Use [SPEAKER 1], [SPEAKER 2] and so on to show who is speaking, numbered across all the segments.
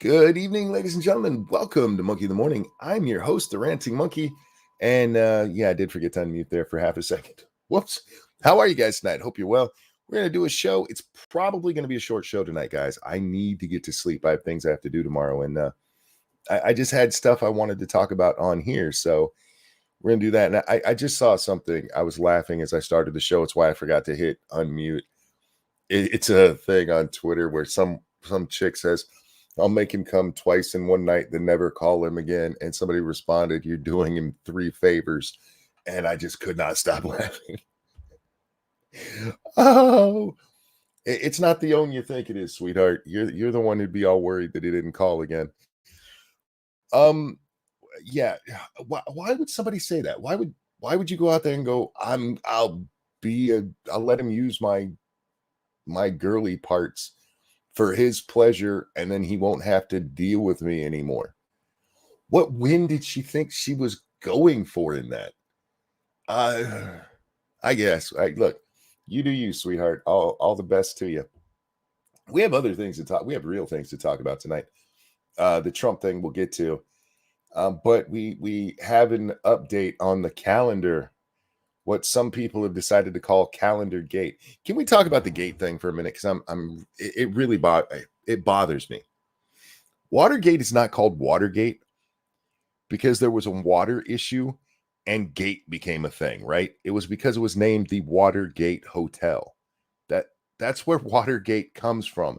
[SPEAKER 1] Good evening, ladies and gentlemen. Welcome to Monkey in the Morning. I'm your host, the Ranting Monkey. And I did forget to unmute there for half a second. Whoops. How are you guys tonight? Hope you're well. We're going to do a show. It's probably going to be a short show tonight, guys. I need to get to sleep. I have things I have to do tomorrow. And I just had stuff I wanted to talk about on here. So we're going to do that. And I just saw something. I was laughing as I started the show. It's why I forgot to hit unmute. It's a thing on Twitter where some chick says, I'll make him come twice in one night, then never call him again. And somebody responded, you're doing him 3 favors. And I just could not stop laughing. Oh, it's not the own you think it is, sweetheart. You're the one who'd be all worried that he didn't call again. Yeah. Why would somebody say that? Why would you go out there and go, I'll let him use my girly parts for his pleasure, and then he won't have to deal with me anymore? What win did she think she was going for in that? I guess. Look, you do you, sweetheart. All the best to you. We have other things to talk. We have real things to talk about tonight. The Trump thing we'll get to. But we have an update on the calendar, what some people have decided to call calendar gate. Can we talk about the gate thing for a minute? Because it really bothers me. Watergate is not called Watergate because there was a water issue and gate became a thing, right? It was because it was named the Watergate Hotel. That's where Watergate comes from.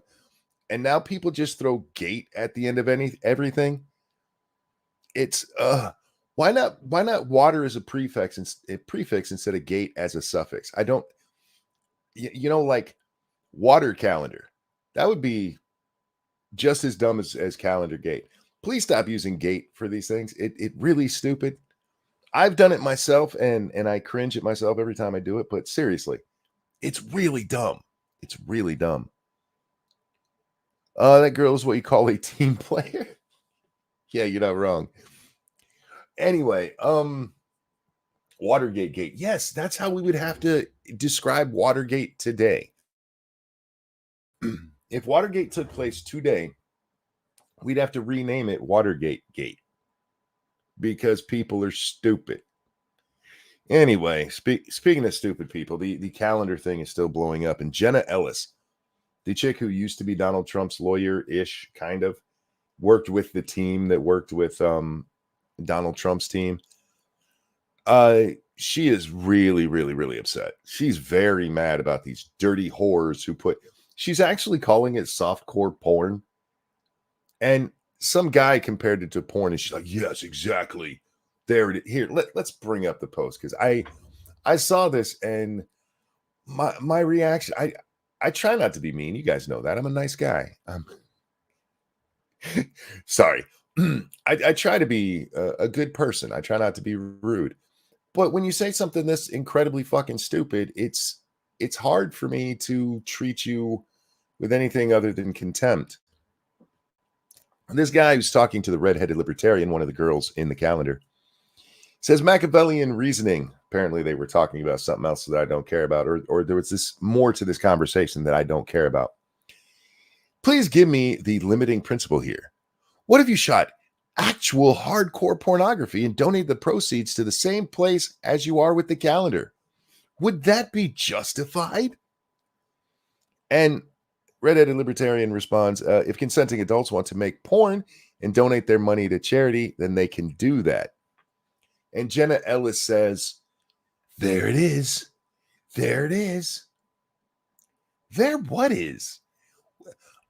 [SPEAKER 1] And now people just throw gate at the end of everything. It's why not water as a prefix instead of gate as a suffix? I don't, like water calendar. That would be just as dumb as calendar gate. Please stop using gate for these things. It really stupid. I've done it myself and I cringe at myself every time I do it, but seriously, it's really dumb. It's really dumb. That girl is what you call a team player. Yeah, you're not wrong. Anyway, Watergate gate. Yes, that's how we would have to describe Watergate today. If Watergate took place today, we'd have to rename it Watergate Gate because people are stupid. Anyway, speaking of stupid people, the calendar thing is still blowing up. And Jenna Ellis, the chick who used to be Donald Trump's lawyer-ish, kind of, worked with the team that worked with Donald Trump's team. She is really, really, really upset. She's very mad about these dirty whores she's actually calling it softcore porn. And some guy compared it to porn, and she's like, yes, exactly. There it is. Here, let's bring up the post because I saw this and my reaction. I try not to be mean. You guys know that. I'm a nice guy. Sorry. I try to be a good person. I try not to be rude. But when you say something this incredibly fucking stupid, it's hard for me to treat you with anything other than contempt. And this guy who's talking to the redheaded libertarian, one of the girls in the calendar, says Machiavellian reasoning. Apparently they were talking about something else that I don't care about, or there was this more to this conversation that I don't care about. Please give me the limiting principle here. What if you shot actual hardcore pornography and donate the proceeds to the same place as you are with the calendar? Would that be justified? And redheaded libertarian responds, if consenting adults want to make porn and donate their money to charity, then they can do that. And Jenna Ellis says, there it is. There it is. There what is?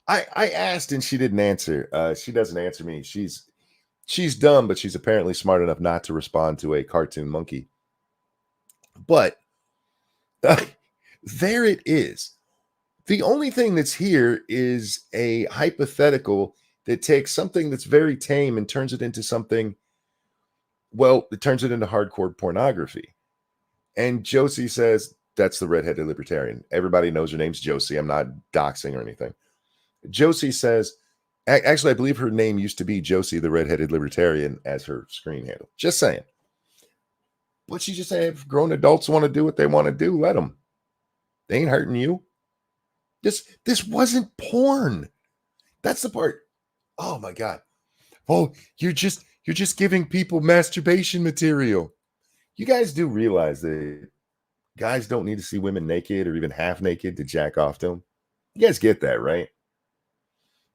[SPEAKER 1] I asked and she didn't answer. She doesn't answer me. She's dumb, but she's apparently smart enough not to respond to a cartoon monkey. But there it is. The only thing that's here is a hypothetical that takes something that's very tame and turns it into something, well, it turns it into hardcore pornography. And Josie says, that's the redheaded libertarian. Everybody knows her name's Josie. I'm not doxing or anything. Josie says, actually, I believe her name used to be Josie, the redheaded libertarian, as her screen handle. Just saying. But she just said, if grown adults want to do what they want to do, let them. They ain't hurting you. This wasn't porn. That's the part. Oh my God. Oh, you're just giving people masturbation material. You guys do realize that guys don't need to see women naked or even half naked to jack off to them. You guys get that, right?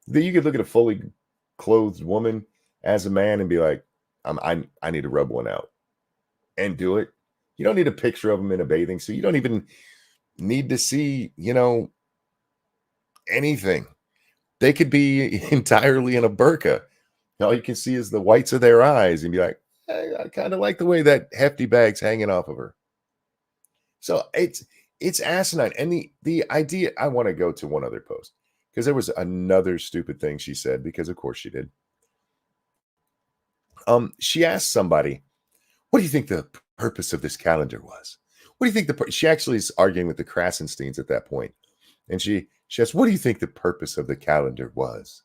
[SPEAKER 1] That you could look at a fully clothed woman as a man and be like, I need to rub one out and do it. You don't need a picture of them in a bathing suit. You don't even need to see, anything. They could be entirely in a burqa. All you can see is the whites of their eyes and be like, "Hey, I kind of like the way that hefty bag's hanging off of her." So it's asinine. And the idea, I want to go to one other post because there was another stupid thing she said, because of course she did. She asked somebody, "What do you think the purpose of this calendar was?" What do you think she actually is arguing with the Krasensteins at that point. And she asked, "What do you think the purpose of the calendar was?"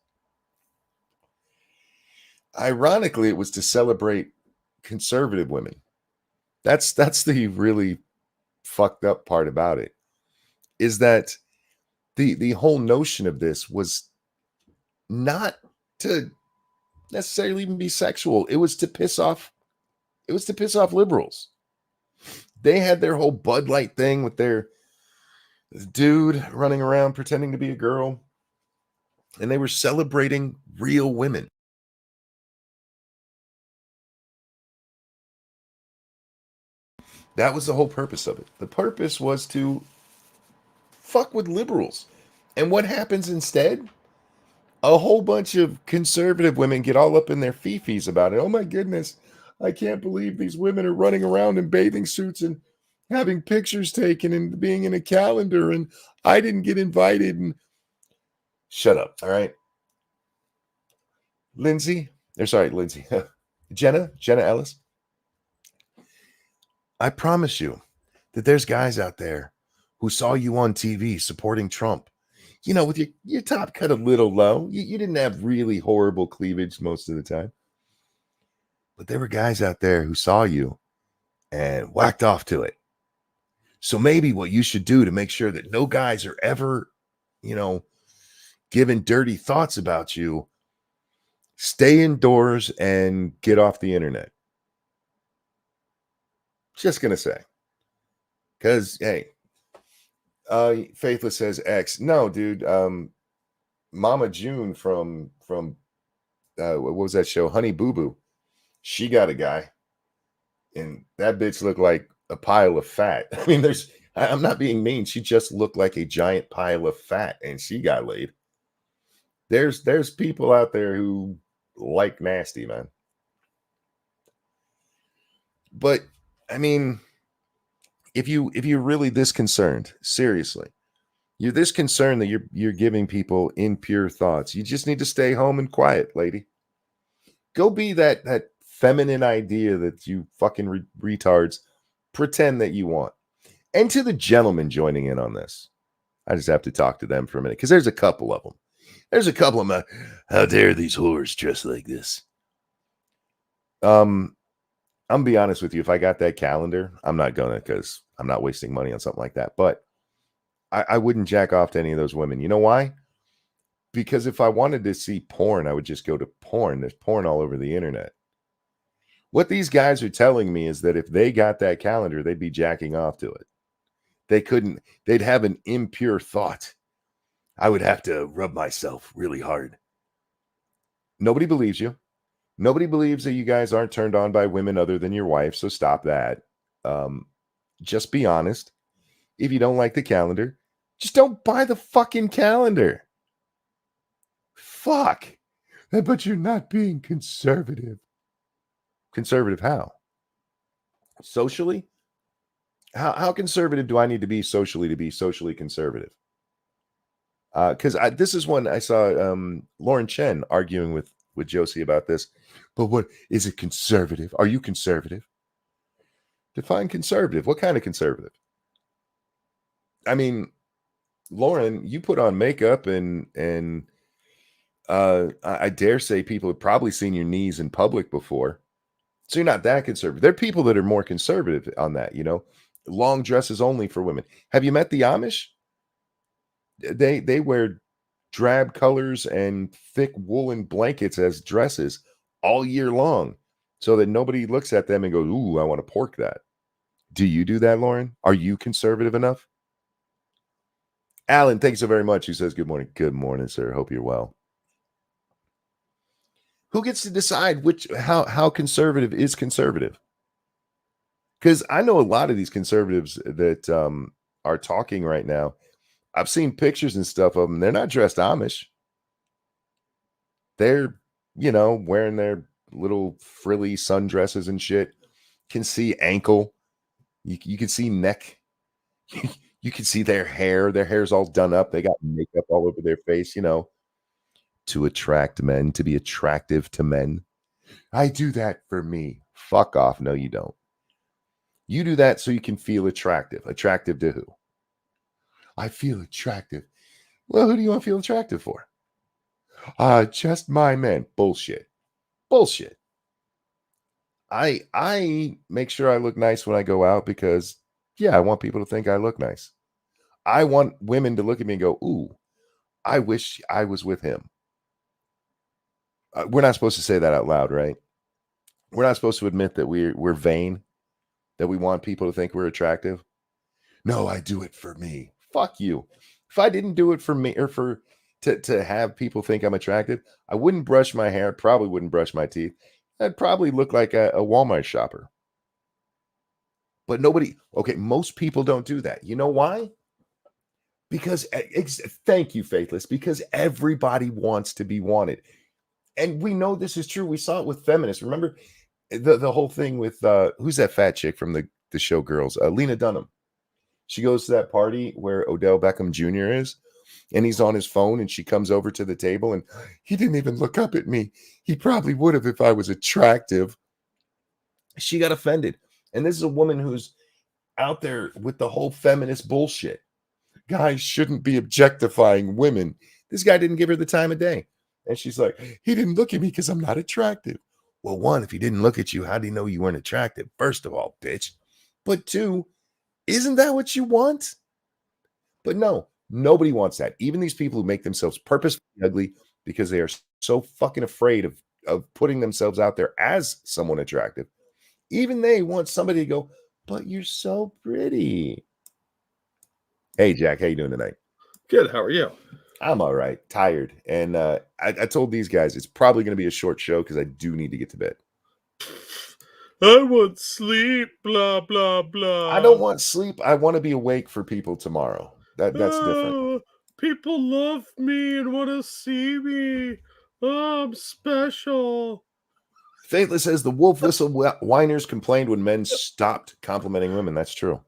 [SPEAKER 1] Ironically, it was to celebrate conservative women. That's the really fucked up part about it, is that the whole notion of this was not to necessarily even be sexual. It was to piss off liberals. They had their whole Bud Light thing with their dude running around pretending to be a girl, and they were celebrating real women. That was the whole purpose of it. The purpose was to fuck with liberals. And what happens instead? A whole bunch of conservative women get all up in their fifis about it. Oh my goodness, I can't believe these women are running around in bathing suits and having pictures taken and being in a calendar, and I didn't get invited. And shut up. All right. Lindsay, or sorry, Lindsay, Jenna Ellis. I promise you that there's guys out there who saw you on TV supporting Trump, with your top cut a little low. You didn't have really horrible cleavage most of the time. But there were guys out there who saw you and whacked off to it. So maybe what you should do to make sure that no guys are ever, giving dirty thoughts about you, stay indoors and get off the internet. Just going to say. Because, hey, Faithless says X. No, dude. Mama June from what was that show? Honey Boo Boo. She got a guy, and that bitch looked like a pile of fat. I mean, I'm not being mean. She just looked like a giant pile of fat, and she got laid. There's people out there who like nasty, man. But I mean, if you're really this concerned, seriously, you're this concerned that you're giving people impure thoughts, you just need to stay home and quiet, lady. Go be that feminine idea that you fucking retards pretend that you want. And to the gentlemen joining in on this, I just have to talk to them for a minute, because there's a couple of them. There's a couple of them. How dare these whores dress like this? I'm gonna be honest with you. If I got that calendar, I'm not gonna, because I'm not wasting money on something like that. But I wouldn't jack off to any of those women. You know why? Because if I wanted to see porn, I would just go to porn. There's porn all over the internet. What these guys are telling me is that if they got that calendar, they'd be jacking off to it. They'd have an impure thought. I would have to rub myself really hard. Nobody believes you. Nobody believes that you guys aren't turned on by women other than your wife. So stop that. Just be honest. If you don't like the calendar, just don't buy the fucking calendar. Fuck. But you're not being conservative. Conservative how? Socially? How conservative do I need to be socially conservative? Because this is one I saw Lauren Chen arguing with Josie about this. But what is it, conservative? Are you conservative? Define conservative. What kind of conservative? I mean, Lauren, you put on makeup and I dare say people have probably seen your knees in public before. So you're not that conservative. There are people that are more conservative on that, long dresses only for women. Have you met the Amish? They wear drab colors and thick woolen blankets as dresses all year long so that nobody looks at them and goes, ooh, I want to pork that. Do you do that, Lauren? Are you conservative enough? Alan, thanks so very much. He says, good morning. Good morning, sir. Hope you're well. Who gets to decide how conservative is conservative? Because I know a lot of these conservatives that are talking right now. I've seen pictures and stuff of them. They're not dressed Amish. They're, wearing their little frilly sundresses and shit. Can see ankle. You can see neck. You can see their hair. Their hair's all done up. They got makeup all over their face, to attract men, to be attractive to men. I do that for me. Fuck off. No, you don't. You do that so you can feel attractive. Attractive to who? I feel attractive. Well, who do you want to feel attractive for? Just my man. Bullshit. Bullshit. I make sure I look nice when I go out because, I want people to think I look nice. I want women to look at me and go, ooh, I wish I was with him. We're not supposed to say that out loud, right? We're not supposed to admit that we're vain, that we want people to think we're attractive. No, I do it for me. Fuck you. If I didn't do it for me or to have people think I'm attractive, I wouldn't brush my hair, probably wouldn't brush my teeth. I'd probably look like a Walmart shopper. But most people don't do that. You know why? Because, thank you, Faithless, because everybody wants to be wanted. And we know this is true. We saw it with feminists. Remember the whole thing with, who's that fat chick from the show Girls? Lena Dunham. She goes to that party where Odell Beckham Jr. is, and he's on his phone, and she comes over to the table, and he didn't even look up at me. He probably would have if I was attractive. She got offended. And this is a woman who's out there with the whole feminist bullshit. Guys shouldn't be objectifying women. This guy didn't give her the time of day. And she's like, he didn't look at me because I'm not attractive. Well, one, if he didn't look at you, how do you know you weren't attractive? First of all, bitch. But two, isn't that what you want? But no, nobody wants that. Even these people who make themselves purposefully ugly because they are so fucking afraid of putting themselves out there as someone attractive. Even they want somebody to go, but you're so pretty. Hey, Jack, how you doing tonight?
[SPEAKER 2] Good. How are you?
[SPEAKER 1] I'm all right. Tired. And I told these guys it's probably going to be a short show because I do need to get to bed.
[SPEAKER 2] I want sleep, blah, blah, blah.
[SPEAKER 1] I don't want sleep. I want to be awake for people tomorrow. That's different.
[SPEAKER 2] People love me and want to see me. Oh, I'm special.
[SPEAKER 1] Faithless says the wolf whistle whiners complained when men stopped complimenting women. That's true.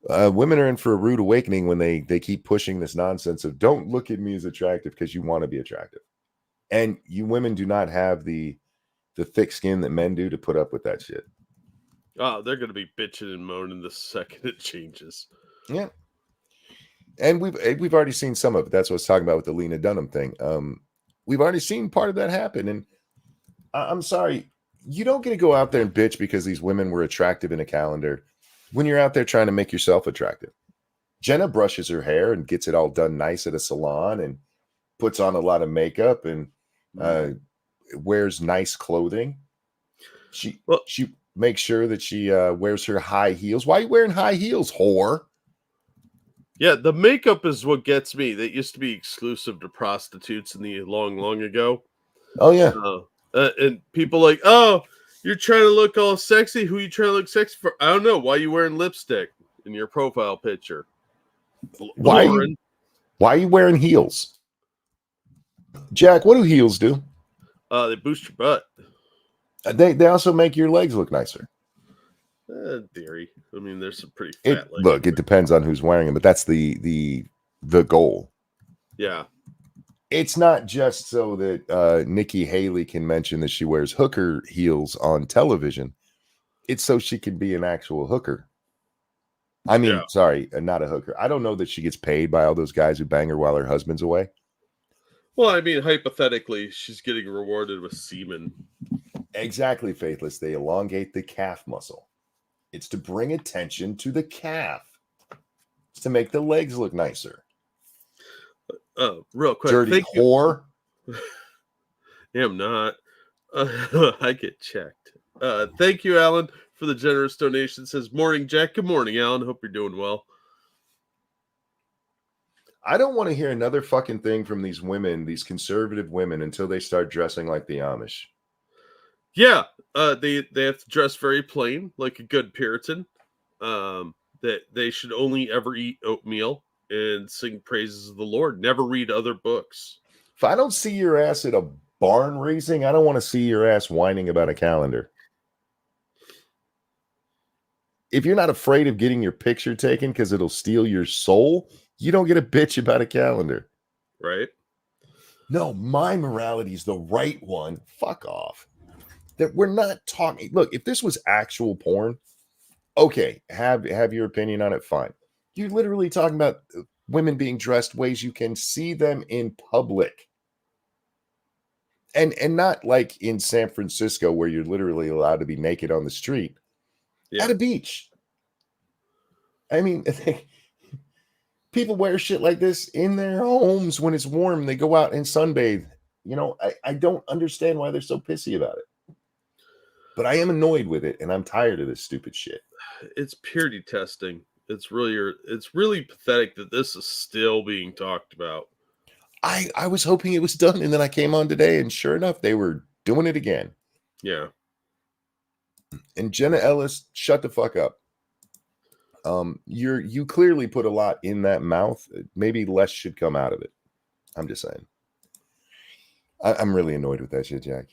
[SPEAKER 1] Women are in for a rude awakening when they keep pushing this nonsense of don't look at me as attractive because you want to be attractive. And you women do not have the thick skin that men do to put up with that shit.
[SPEAKER 2] Oh, they're going to be bitching and moaning the second it changes.
[SPEAKER 1] Yeah. And we've already seen some of it. That's what I was talking about with the Lena Dunham thing. We've already seen part of that happen. And I'm sorry, you don't get to go out there and bitch because these women were attractive in a calendar when you're out there trying to make yourself attractive. Jenna brushes her hair and gets it all done nice at a salon and puts on a lot of makeup and wears nice clothing. She makes sure that she wears her high heels. Why are you wearing high heels, whore?
[SPEAKER 2] Yeah, the makeup is what gets me. That used to be exclusive to prostitutes in the long ago.
[SPEAKER 1] Oh, yeah.
[SPEAKER 2] And people like, oh, you're trying to look all sexy. Who you trying to look sexy for? I don't know. Why are you wearing lipstick in your profile picture?
[SPEAKER 1] Why are you wearing heels? Jack, what do heels do?
[SPEAKER 2] They boost your butt.
[SPEAKER 1] They also make your legs look nicer.
[SPEAKER 2] Theory. I mean, there's some pretty fat legs.
[SPEAKER 1] Look, it depends on who's wearing them, but that's the goal.
[SPEAKER 2] Yeah.
[SPEAKER 1] It's not just so that Nikki Haley can mention that she wears hooker heels on television. It's so she can be an actual hooker. I mean, sorry, not a hooker. I don't know that she gets paid by all those guys who bang her while her husband's away.
[SPEAKER 2] Well, I mean, hypothetically, she's getting rewarded with semen.
[SPEAKER 1] Exactly, Faithless. They elongate the calf muscle. It's to bring attention to the calf. It's to make the legs look nicer.
[SPEAKER 2] Real quick,
[SPEAKER 1] Dirty
[SPEAKER 2] thank you.
[SPEAKER 1] whore.
[SPEAKER 2] I'm not. I get checked. Thank you, Alan, for the generous donation. Says, morning, Jack. Good morning, Alan. Hope you're doing well.
[SPEAKER 1] I don't want to hear another fucking thing from these women, these conservative women, until they start dressing like the Amish.
[SPEAKER 2] Yeah, they have to dress very plain, like a good Puritan. That they should only ever eat oatmeal and sing praises of the Lord. Never read other books.
[SPEAKER 1] If I don't see your ass at a barn raising, I don't want to see your ass whining about a calendar. If you're not afraid of getting your picture taken because it'll steal your soul, you don't get a bitch about a calendar.
[SPEAKER 2] Right?
[SPEAKER 1] No, my morality is the right one. Fuck off. That we're not talking. Look, if this was actual porn, okay, have your opinion on it, fine. You're literally talking about women being dressed ways you can see them in public. And not like in San Francisco where you're literally allowed to be naked on the street.
[SPEAKER 2] Yeah.
[SPEAKER 1] At a beach. I mean, people wear shit like this in their homes when it's warm. They go out and sunbathe. You know, I don't understand why they're so pissy about it. But I am annoyed with it, and I'm tired of this stupid shit.
[SPEAKER 2] It's purity testing. It's really pathetic that this is still being talked about.
[SPEAKER 1] I was hoping it was done, and then I came on today, and sure enough, they were doing it again.
[SPEAKER 2] Yeah.
[SPEAKER 1] And Jenna Ellis, shut the fuck up. You clearly put a lot in that mouth. Maybe less should come out of it. I'm just saying. I'm really annoyed with that shit, Jack.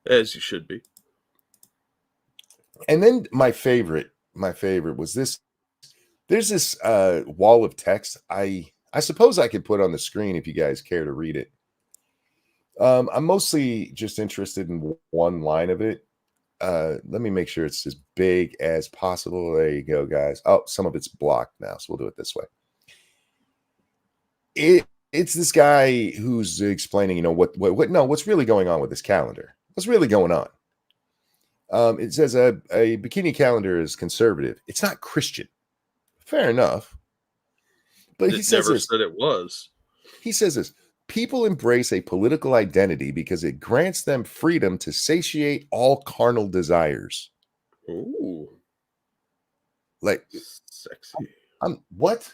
[SPEAKER 2] As you should be.
[SPEAKER 1] And then my favorite was this. There's this wall of text. I suppose I could put on the screen if you guys care to read it. I'm mostly just interested in one line of it. Let me make sure it's as big as possible. There you go, guys. Oh, some of it's blocked now, so we'll do it this way. It's this guy who's explaining, you know, what's really going on with this calendar. What's really going on? It says a bikini calendar is conservative. It's not Christian. Fair enough. But he says
[SPEAKER 2] never
[SPEAKER 1] this.
[SPEAKER 2] said it was.
[SPEAKER 1] He says this. People embrace a political identity because it grants them freedom to satiate all carnal desires.
[SPEAKER 2] Ooh.
[SPEAKER 1] Like,
[SPEAKER 2] sexy.
[SPEAKER 1] What?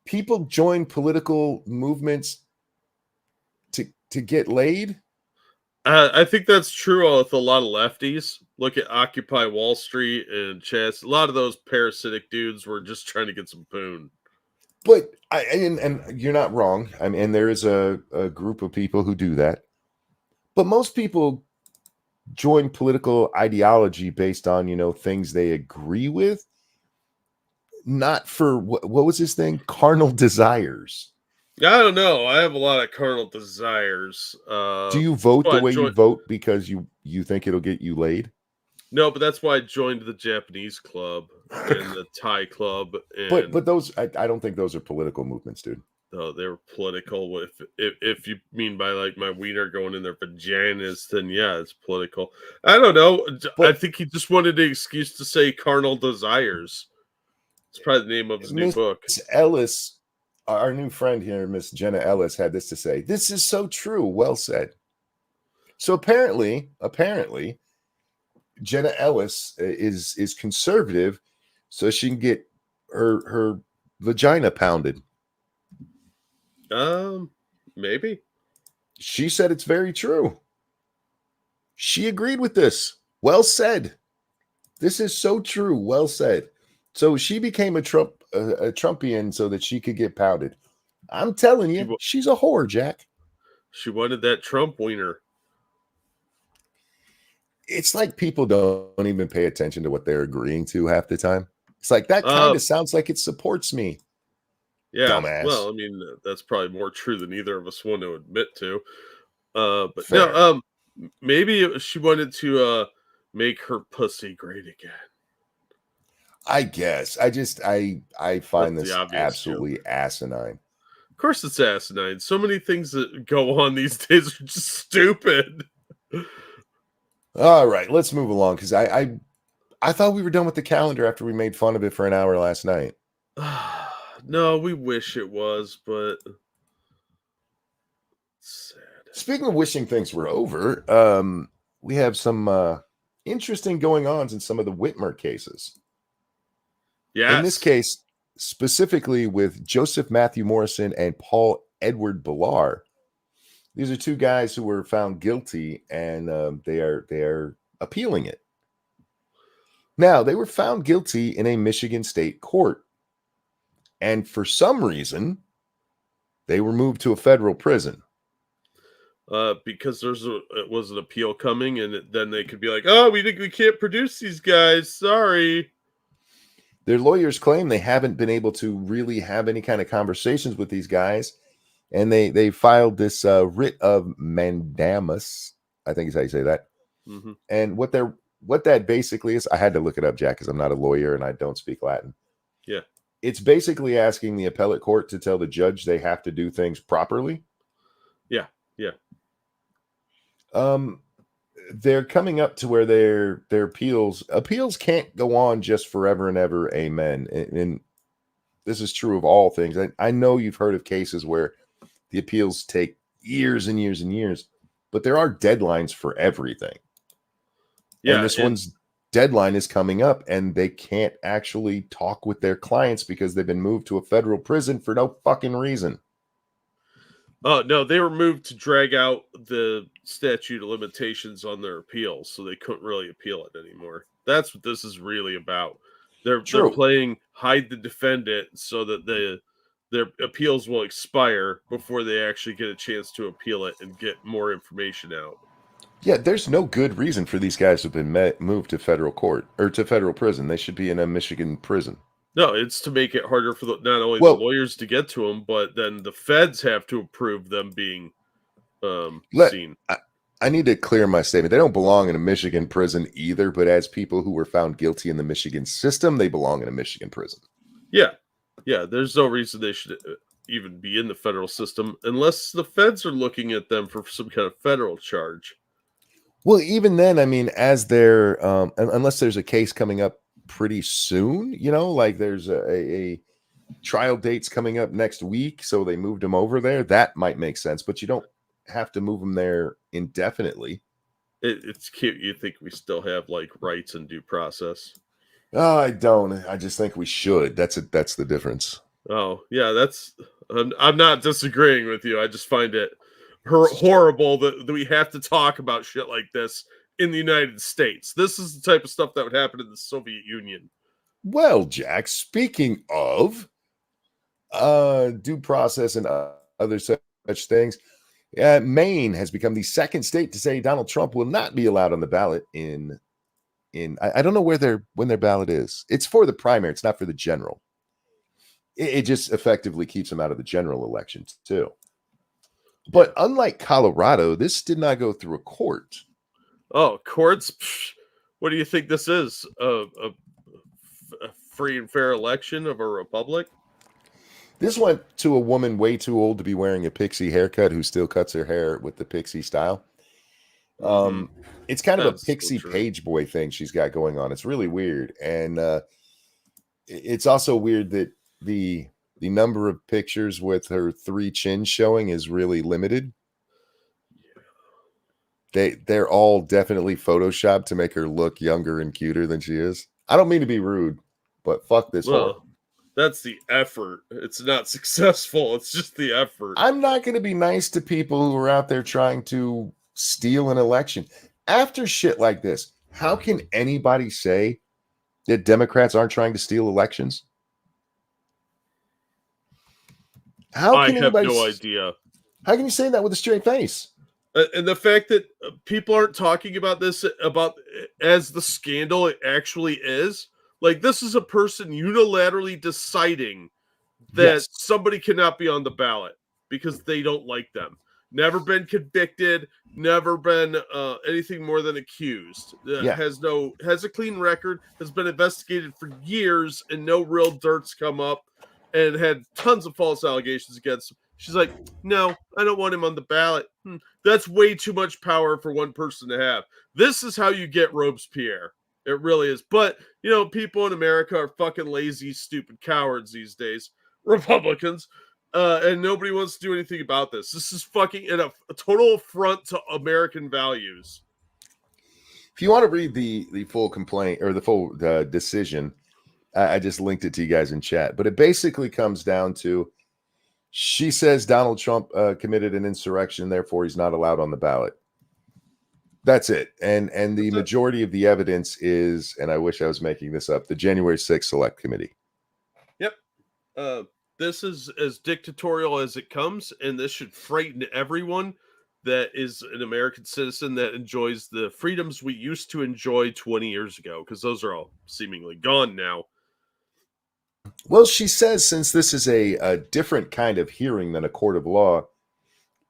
[SPEAKER 1] People join political movements to get laid?
[SPEAKER 2] I think that's true with a lot of lefties. Look at Occupy Wall Street and Chess. A lot of those parasitic dudes were just trying to get some poon.
[SPEAKER 1] But and you're not wrong. I mean, and there is a group of people who do that. But most people join political ideology based on, you know, things they agree with, not for what was his thing? Carnal desires.
[SPEAKER 2] I don't know. I have a lot of carnal desires.
[SPEAKER 1] Do you vote the way you vote because you think it'll get you laid?
[SPEAKER 2] No, but that's why I joined the Japanese club and the Thai club. And
[SPEAKER 1] but those, I don't think those are political movements, dude.
[SPEAKER 2] No, they were political. If you mean by like my wiener going in their vaginas, then yeah, it's political. I don't know. I think he just wanted an excuse to say carnal desires. It's probably the name of his new book.
[SPEAKER 1] Ellis, our new friend here, Miss Jenna Ellis, had this to say. This is so true. Well said. So apparently, Jenna Ellis is conservative, so she can get her vagina pounded.
[SPEAKER 2] Maybe.
[SPEAKER 1] She said it's very true. She agreed with this. Well said. This is so true. Well said. So she became a Trumpian so that she could get pounded. I'm telling you, she's a whore, Jack.
[SPEAKER 2] She wanted that Trump wiener.
[SPEAKER 1] It's like people don't even pay attention to what they're agreeing to half the time. It's like, that kind of sounds like it supports me.
[SPEAKER 2] Yeah.
[SPEAKER 1] Dumbass.
[SPEAKER 2] Well, I mean, that's probably more true than either of us want to admit to. But
[SPEAKER 1] fair.
[SPEAKER 2] No, maybe she wanted to make her pussy great again.
[SPEAKER 1] I guess. I find this absolutely asinine.
[SPEAKER 2] Of course it's asinine. So many things that go on these days are just stupid.
[SPEAKER 1] All right, let's move along, because I thought we were done with the calendar after we made fun of it for an hour last night.
[SPEAKER 2] No, we wish it was, but
[SPEAKER 1] Speaking of wishing things were over, we have some interesting going ons in some of the Whitmer cases. In this
[SPEAKER 2] Yes.
[SPEAKER 1] case, specifically with Joseph Matthew Morrison and Paul Edward Ballard. These are two guys who were found guilty, and they are appealing it. Now, they were found guilty in a Michigan state court, and for some reason, they were moved to a federal prison.
[SPEAKER 2] Because it was an appeal coming, and then they could be like, "Oh, we can't produce these guys. Sorry."
[SPEAKER 1] Their lawyers claim they haven't been able to really have any kind of conversations with these guys, and they filed this writ of mandamus. I think is how you say that.
[SPEAKER 2] Mm-hmm.
[SPEAKER 1] And what that basically is, I had to look it up, Jack, because I'm not a lawyer and I don't speak Latin.
[SPEAKER 2] Yeah,
[SPEAKER 1] it's basically asking the appellate court to tell the judge they have to do things properly.
[SPEAKER 2] Yeah.
[SPEAKER 1] They're coming up to where their appeals can't go on just forever and ever. Amen. And this is true of all things. I know you've heard of cases where the appeals take years and years and years, but there are deadlines for everything. Yeah, and this one's deadline is coming up, and they can't actually talk with their clients because they've been moved to a federal prison for no fucking reason.
[SPEAKER 2] Oh, no, they were moved to drag out the statute of limitations on their appeals, so they couldn't really appeal it anymore. That's what this is really about. They're playing hide the defendant so that their appeals will expire before they actually get a chance to appeal it and get more information out.
[SPEAKER 1] Yeah, there's no good reason for these guys to have been moved to federal court or to federal prison. They should be in a Michigan prison.
[SPEAKER 2] No, it's to make it harder for not only the lawyers to get to them, but then the feds have to approve them being seen.
[SPEAKER 1] I need to clear my statement. They don't belong in a Michigan prison either, but as people who were found guilty in the Michigan system, they belong in a Michigan prison.
[SPEAKER 2] Yeah. There's no reason they should even be in the federal system unless the feds are looking at them for some kind of federal charge.
[SPEAKER 1] Well, even then, I mean, as they're unless there's a case coming up pretty soon, like there's a trial dates coming up next week, so they moved them over there. That might make sense, but you don't have to move them there indefinitely.
[SPEAKER 2] It's cute. You think we still have like rights and due process?
[SPEAKER 1] I don't. I just think we should. That's the difference.
[SPEAKER 2] Oh yeah, I'm not disagreeing with you. I just find it horrible that we have to talk about shit like this in the United States. This is the type of stuff that would happen in the Soviet Union.
[SPEAKER 1] Well, Jack, speaking of due process and other such things, Maine has become the second state to say Donald Trump will not be allowed on the ballot in I don't know when their ballot is. It's for the primary. It's not for the general. It just effectively keeps him out of the general elections too. But unlike Colorado, this did not go through a court.
[SPEAKER 2] Oh, courts? What do you think this is? A free and fair election of a republic?
[SPEAKER 1] This went to a woman way too old to be wearing a pixie haircut who still cuts her hair with the pixie style. It's kind of a pixie page boy thing she's got going on. It's really weird. And it's also weird that the number of pictures with her 3 chins showing is really limited. They're all definitely photoshopped to make her look younger and cuter than she is. I don't mean to be rude, but fuck this whore.
[SPEAKER 2] That's the effort. It's not successful. It's just the effort.
[SPEAKER 1] I'm not going to be nice to people who are out there trying to steal an election. After shit like this, how can anybody say that Democrats aren't trying to steal elections?
[SPEAKER 2] I have no idea.
[SPEAKER 1] How can you say that with a straight face?
[SPEAKER 2] And the fact that people aren't talking about this as the scandal it actually is. Like, this is a person unilaterally deciding that somebody cannot be on the ballot because they don't like them. Never been convicted, never been anything more than accused. Has a clean record, has been investigated for years, and no real dirt's come up, and had tons of false allegations against him. She's like, no, I don't want him on the ballot. That's way too much power for one person to have. This is how you get Robespierre. It really is. But, people in America are fucking lazy, stupid cowards these days. Republicans. and nobody wants to do anything about this. This is fucking a total affront to American values.
[SPEAKER 1] If you want to read the full complaint or the full decision, I just linked it to you guys in chat. But it basically comes down to, she says Donald Trump committed an insurrection, therefore he's not allowed on the ballot. That's it. And the majority of the evidence is, and I wish I was making this up, the January 6th Select Committee.
[SPEAKER 2] Yep. This is as dictatorial as it comes, and this should frighten everyone that is an American citizen that enjoys the freedoms we used to enjoy 20 years ago, because those are all seemingly gone now.
[SPEAKER 1] Well, she says since this is a different kind of hearing than a court of law,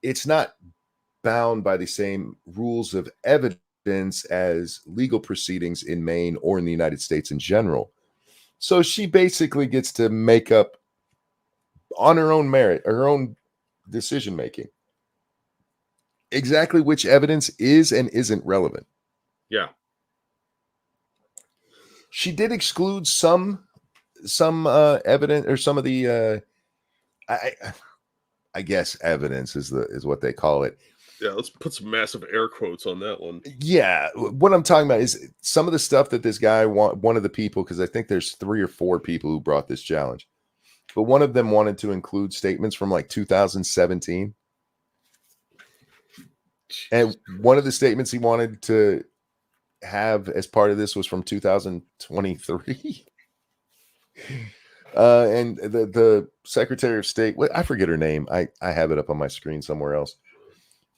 [SPEAKER 1] it's not bound by the same rules of evidence as legal proceedings in Maine or in the United States in general. So she basically gets to make up on her own merit, her own decision making, exactly which evidence is and isn't relevant.
[SPEAKER 2] Yeah.
[SPEAKER 1] She did exclude some evidence, or some of the I guess evidence is what they call it.
[SPEAKER 2] Yeah, let's put some massive air quotes on that one.
[SPEAKER 1] Yeah, what I'm talking about is some of the stuff that this guy one of the people, because I think there's 3 or 4 people who brought this challenge, but one of them wanted to include statements from like 2017. And one of the statements he wanted to have as part of this was from 2023. And the Secretary of State, I forget her name. I have it up on my screen somewhere else.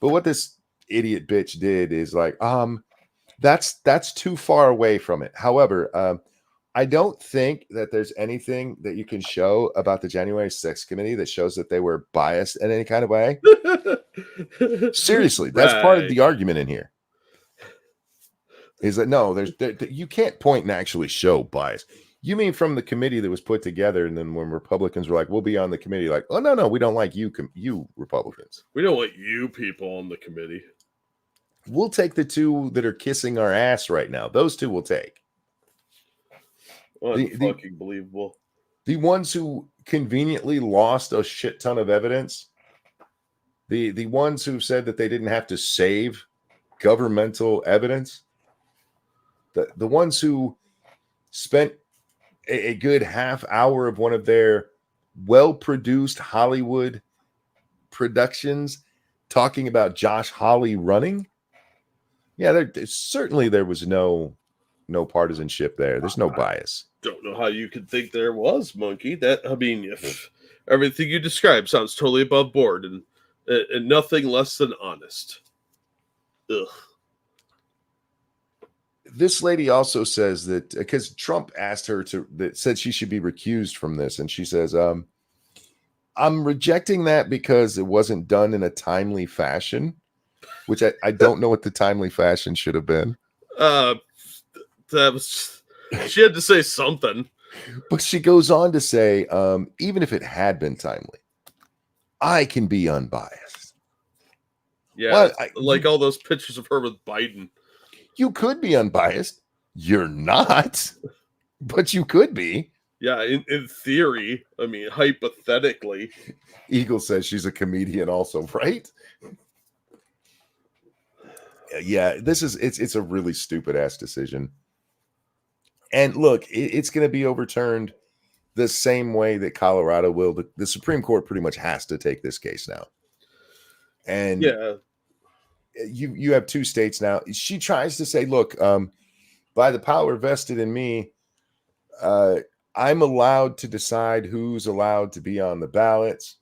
[SPEAKER 1] But what this idiot bitch did is like, that's too far away from it. However, I don't think that there's anything that you can show about the January 6th committee that shows that they were biased in any kind of way. Seriously, that's part of the argument in here. Is that no, you can't point and actually show bias. You mean from the committee that was put together, and then when Republicans were like, we'll be on the committee, like, oh, no, we don't like you Republicans.
[SPEAKER 2] We don't want you people on the committee.
[SPEAKER 1] We'll take the 2 that are kissing our ass right now. Those 2 we'll take.
[SPEAKER 2] Unfucking believable.
[SPEAKER 1] The ones who conveniently lost a shit ton of evidence, the ones who said that they didn't have to save governmental evidence, the ones who spent a good half hour of one of their well-produced Hollywood productions talking about Josh Hawley running. Yeah, certainly there was no partisanship there. There's no bias.
[SPEAKER 2] Don't know how you could think there was, Monkey. If everything you described sounds totally above board and nothing less than honest. Ugh.
[SPEAKER 1] This lady also says that because Trump asked her said she should be recused from this, and she says, I'm rejecting that because it wasn't done in a timely fashion, which I don't know what the timely fashion should have been.
[SPEAKER 2] She had to say something.
[SPEAKER 1] But she goes on to say, even if it had been timely, I can be unbiased.
[SPEAKER 2] Yeah, well, all those pictures of her with Biden.
[SPEAKER 1] You could be unbiased. You're not, but you could be.
[SPEAKER 2] Yeah, in theory. I mean, hypothetically.
[SPEAKER 1] Eagle says she's a comedian also, right? Yeah, it's a really stupid ass decision. And look, it's going to be overturned the same way that Colorado will. The Supreme Court pretty much has to take this case now. And
[SPEAKER 2] yeah,
[SPEAKER 1] you have 2 states now. She tries to say, look, by the power vested in me, I'm allowed to decide who's allowed to be on the ballots,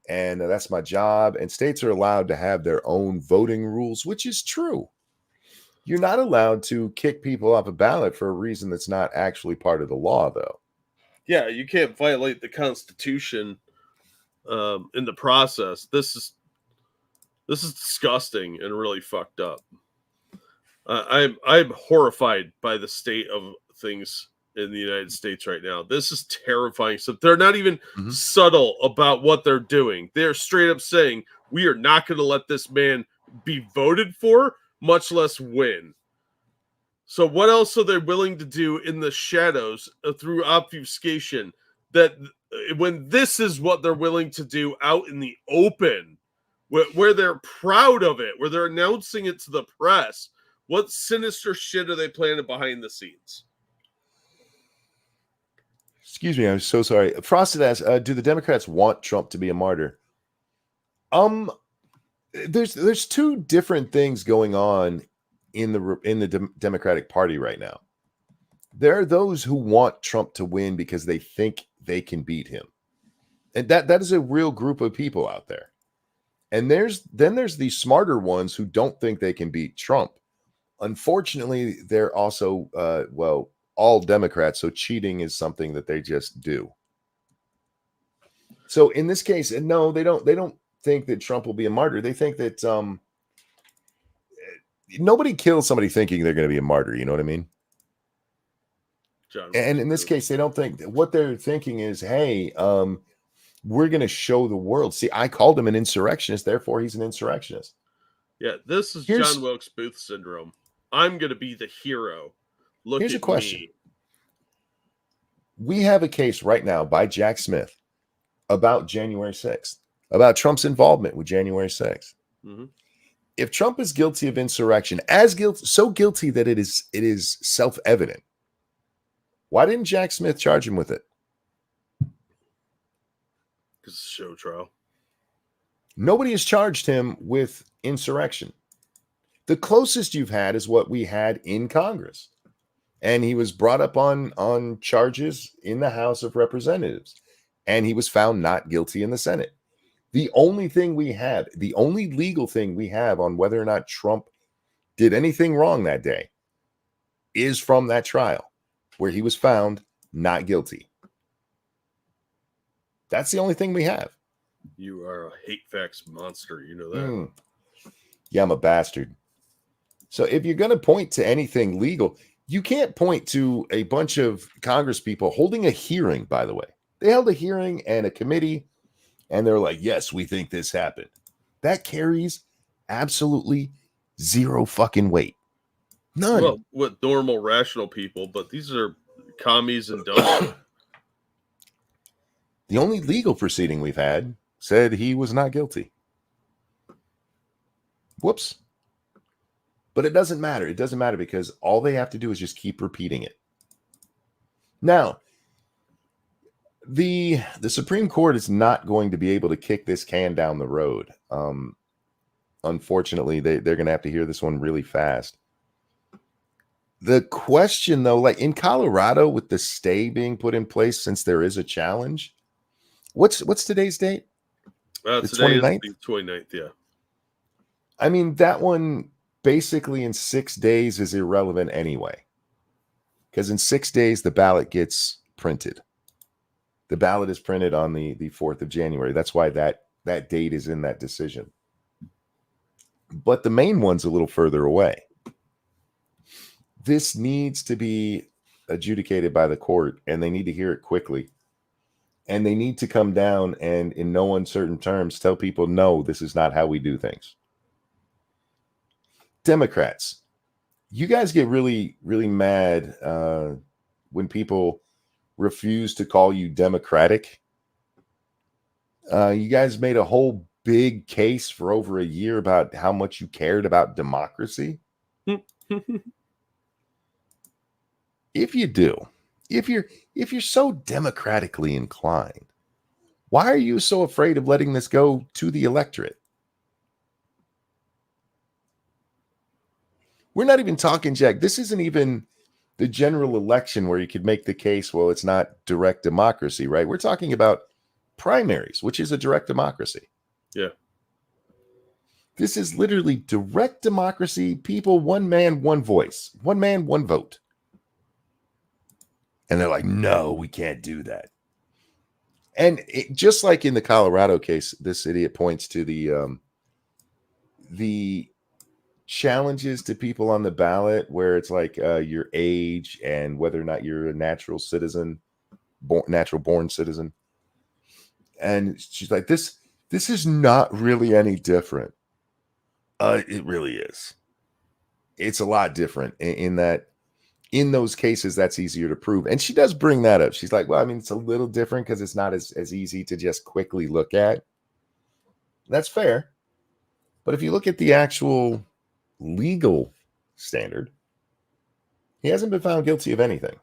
[SPEAKER 1] and that's my job. And states are allowed to have their own voting rules, which is true. You're not allowed to kick people off a ballot for a reason that's not actually part of the law, though.
[SPEAKER 2] Yeah, you can't violate the Constitution in the process. This is disgusting and really fucked up. I'm horrified by the state of things in the United States right now. This is terrifying. So they're not even subtle about what they're doing. They're straight up saying, we are not going to let this man be voted for, much less win. So what else are they willing to do in the shadows through obfuscation that when this is what they're willing to do out in the open, where they're proud of it, where they're announcing it to the press, what sinister shit are they planning behind the scenes?
[SPEAKER 1] Excuse me, I'm so sorry. Frosted asks, do the Democrats want Trump to be a martyr? There's two different things going on in the Democratic Party right now. There are those who want Trump to win because they think they can beat him. And that is a real group of people out there. And there's the smarter ones who don't think they can beat Trump. Unfortunately, they're also all Democrats, so cheating is something that they just do. So in this case, and no, they don't think that Trump will be a martyr. They think that nobody kills somebody thinking they're going to be a martyr. You know what I mean? And in this case, they don't think that. What they're thinking is, hey, we're going to show the world. See, I called him an insurrectionist, therefore he's an insurrectionist.
[SPEAKER 2] Yeah, this is John Wilkes Booth syndrome. I'm going to be the hero. Here's a question.
[SPEAKER 1] We have a case right now by Jack Smith about January 6th, about Trump's involvement with January 6th. Mm-hmm. If Trump is guilty of insurrection, so guilty that it is self-evident, why didn't Jack Smith charge him with it?
[SPEAKER 2] Because it's a show trial.
[SPEAKER 1] Nobody has charged him with insurrection. The closest you've had is what we had in Congress. And he was brought up on charges in the House of Representatives. And he was found not guilty in the Senate. The only thing we have, the only legal thing we have on whether or not Trump did anything wrong that day is from that trial where he was found not guilty. That's the only thing we have.
[SPEAKER 2] You are a hate facts monster. You know that.
[SPEAKER 1] Yeah, I'm a bastard. So if you're going to point to anything legal, you can't point to a bunch of Congress people holding a hearing, by the way. They held a hearing and a committee, and they're like, yes, we think this happened. That carries absolutely zero fucking weight. None.
[SPEAKER 2] Well, with normal, rational people, but these are commies and dumb.
[SPEAKER 1] The only legal proceeding we've had said he was not guilty. Whoops. But it doesn't matter. It doesn't matter because all they have to do is just keep repeating it. Now, the Supreme Court is not going to be able to kick this can down the road. Unfortunately, they're going to have to hear this one really fast. The question, though, like in Colorado with the stay being put in place since there is a challenge, what's today's date?
[SPEAKER 2] The 29th? The 29th, yeah.
[SPEAKER 1] I mean, that one basically in 6 days is irrelevant anyway. Because in 6 days, the ballot gets printed. The ballot is printed on the 4th of January. That's why that date is in that decision. But the main one's a little further away. This needs to be adjudicated by the court, and they need to hear it quickly. And they need to come down and, in no uncertain terms, tell people, no, this is not how we do things. Democrats, you guys get really, really mad when people refuse to call you Democratic. You guys made a whole big case for over a year about how much you cared about democracy. If you do, if you're so democratically inclined, why are you so afraid of letting this go to the electorate? We're not even talking, Jack. This isn't even the general election where you could make the case, well, it's not direct democracy, right? We're talking about primaries, which is a direct democracy.
[SPEAKER 2] Yeah.
[SPEAKER 1] This is literally direct democracy. People, one man, one voice. One man, one vote. And they're like, no, we can't do that. And just like in the Colorado case, this idiot points to the challenges to people on the ballot where it's like your age and whether or not you're a natural citizen, natural born citizen. And she's like, this is not really any different. It really is. It's a lot different in that in those cases, that's easier to prove. And she does bring that up. She's like, well, I mean, it's a little different because it's not as easy to just quickly look at. That's fair. But if you look at the actual legal standard, he hasn't been found guilty of anything.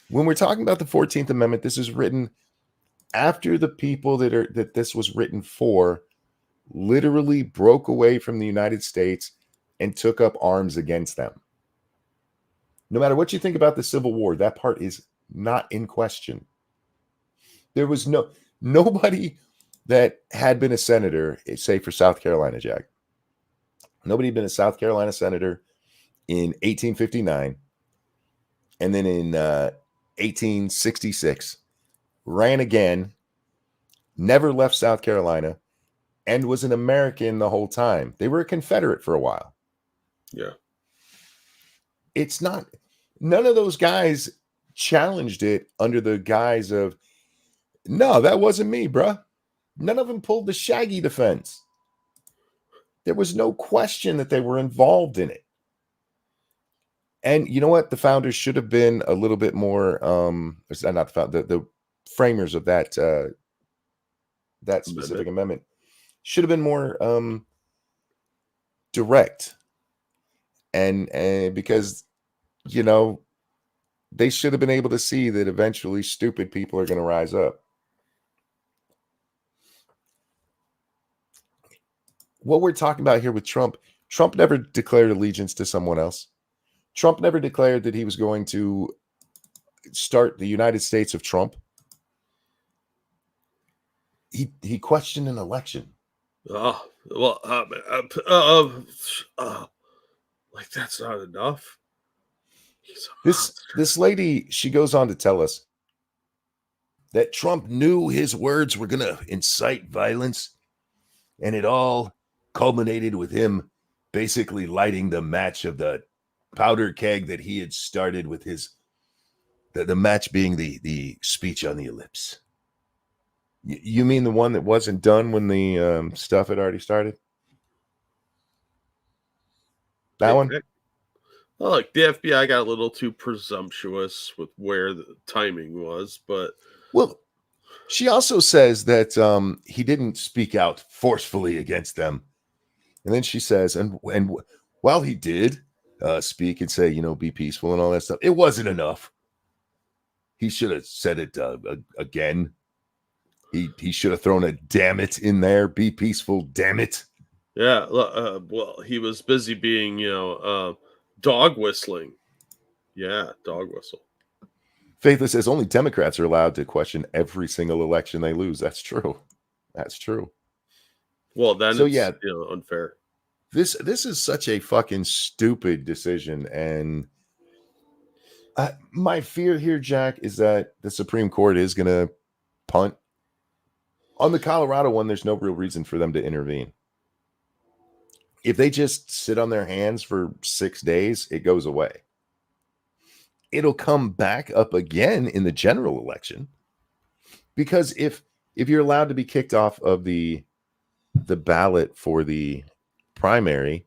[SPEAKER 1] When we're talking about the 14th Amendment, this is written after the people that this was written for literally broke away from the United States and took up arms against them. No matter what you think about the Civil War, that part is not in question. There was nobody that had been a senator, say for South Carolina, Jack. Nobody had been a South Carolina senator in 1859, and then in 1866, ran again, never left South Carolina, and was an American the whole time. They were a Confederate for a while.
[SPEAKER 2] Yeah.
[SPEAKER 1] It's not, none of those guys challenged it under the guise of, no, that wasn't me, bruh. None of them pulled the Shaggy defense. There was no question that they were involved in it. And you know what? The founders should have been a little bit more, not the framers of that specific amendment should have been more direct. And because, you know, they should have been able to see that eventually stupid people are going to rise up. What we're talking about here with Trump never declared allegiance to someone else. Trump never declared that he was going to start the United States of Trump. He questioned an election.
[SPEAKER 2] Oh, well, like that's not enough.
[SPEAKER 1] This lady, she goes on to tell us that Trump knew his words were going to incite violence, and it all culminated with him basically lighting the match of the powder keg that he had started with the match being the speech on the ellipse. You mean the one that wasn't done when the stuff had already started? That one?
[SPEAKER 2] Well, like the FBI got a little too presumptuous with where the timing was, but
[SPEAKER 1] well, she also says that he didn't speak out forcefully against them, and then she says, and while he did speak and say, you know, be peaceful and all that stuff, it wasn't enough. He should have said it again. He should have thrown a damn it in there. Be peaceful, damn it.
[SPEAKER 2] Yeah. Well, he was busy being, dog whistling. Yeah, dog whistle.
[SPEAKER 1] Faithless says only Democrats are allowed to question every single election they lose. That's true. That's true.
[SPEAKER 2] Well, then
[SPEAKER 1] so
[SPEAKER 2] it's,
[SPEAKER 1] yeah,
[SPEAKER 2] unfair.
[SPEAKER 1] This is such a fucking stupid decision, and my fear here, Jack, is that the Supreme Court is going to punt on the Colorado one. There's no real reason for them to intervene. If they just sit on their hands for 6 days, it goes away. It'll come back up again in the general election, because if you're allowed to be kicked off of the ballot for the primary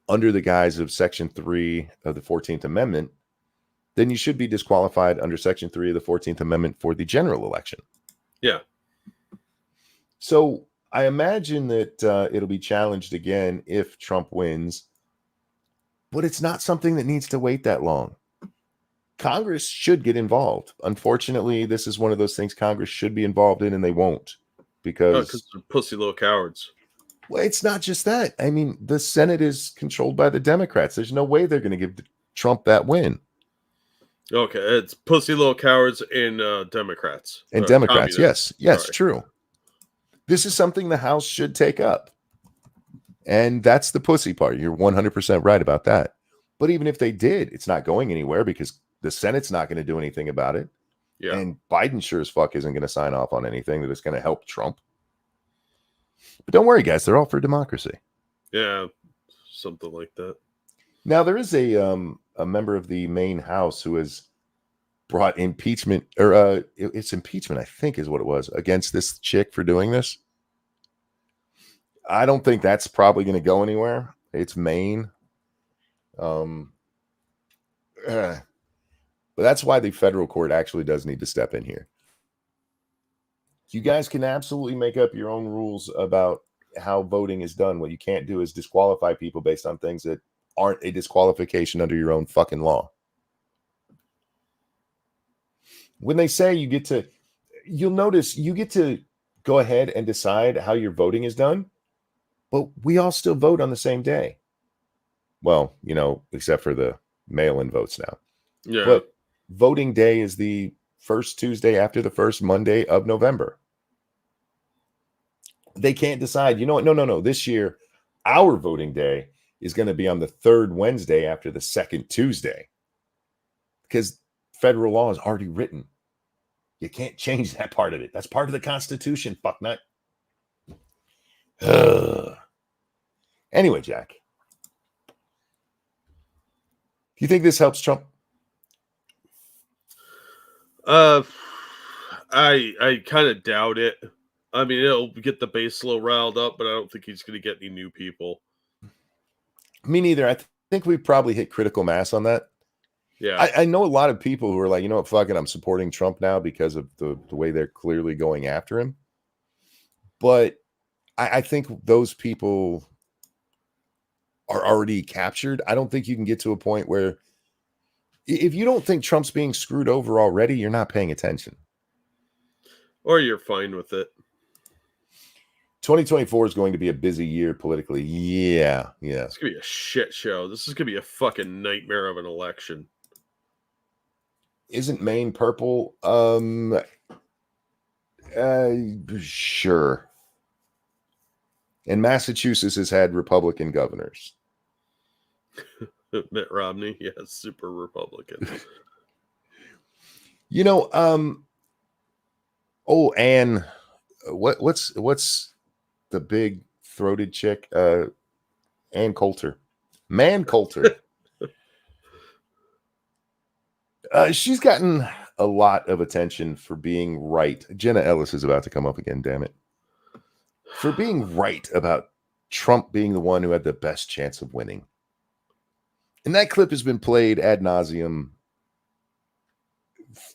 [SPEAKER 1] under the guise of Section 3 of the 14th Amendment, then you should be disqualified under Section 3 of the 14th Amendment for the general election.
[SPEAKER 2] Yeah.
[SPEAKER 1] So I imagine that it'll be challenged again if Trump wins, but it's not something that needs to wait that long. Congress should get involved. Unfortunately, this is one of those things Congress should be involved in, and they won't, because
[SPEAKER 2] they're pussy little cowards.
[SPEAKER 1] Well, it's not just that. I mean, the Senate is controlled by the Democrats. There's no way they're going to give Trump that win.
[SPEAKER 2] Okay, it's pussy little cowards and Democrats.
[SPEAKER 1] And Democrats,
[SPEAKER 2] communists.
[SPEAKER 1] yes, true. This is something the House should take up. And that's the pussy part. You're 100% right about that. But even if they did, it's not going anywhere because the Senate's not going to do anything about it.
[SPEAKER 2] Yeah.
[SPEAKER 1] And Biden sure as fuck isn't going to sign off on anything that is going to help Trump. But don't worry, guys. They're all for democracy.
[SPEAKER 2] Yeah, something like that.
[SPEAKER 1] Now, there is a member of the Maine House who has brought impeachment, or it's impeachment, I think is what it was, against this chick for doing this. I don't think that's probably going to go anywhere. It's Maine. But that's why the federal court actually does need to step in here. You guys can absolutely make up your own rules about how voting is done. What you can't do is disqualify people based on things that aren't a disqualification under your own fucking law. When they say you'll notice you get to go ahead and decide how your voting is done, but we all still vote on the same day. Well, except for the mail-in votes now.
[SPEAKER 2] Yeah.
[SPEAKER 1] But voting day is the first Tuesday after the first Monday of November. They can't decide, no. This year, our voting day is going to be on the third Wednesday after the second Tuesday. Because federal law is already written. You can't change that part of it. That's part of the Constitution, fucknut. Anyway, Jack. Do you think this helps Trump?
[SPEAKER 2] I kind of doubt it. I mean, it'll get the base a little riled up, but I don't think he's going to get any new people.
[SPEAKER 1] Me neither. I think we probably hit critical mass on that.
[SPEAKER 2] Yeah.
[SPEAKER 1] I know a lot of people who are like, fuck it, I'm supporting Trump now because of the way they're clearly going after him. But I think those people are already captured. I don't think you can get to a point where if you don't think Trump's being screwed over already, you're not paying attention.
[SPEAKER 2] Or you're fine with it.
[SPEAKER 1] 2024 is going to be a busy year politically. Yeah.
[SPEAKER 2] It's going to be a shit show. This is going to be a fucking nightmare of an election.
[SPEAKER 1] Isn't Maine purple? Sure. And Massachusetts has had Republican governors.
[SPEAKER 2] Mitt Romney, yeah, super Republican.
[SPEAKER 1] Anne, what's the big throated chick? Ann Coulter. Man Coulter. She's gotten a lot of attention for being right. Jenna Ellis is about to come up again, damn it. For being right about Trump being the one who had the best chance of winning. And that clip has been played ad nauseum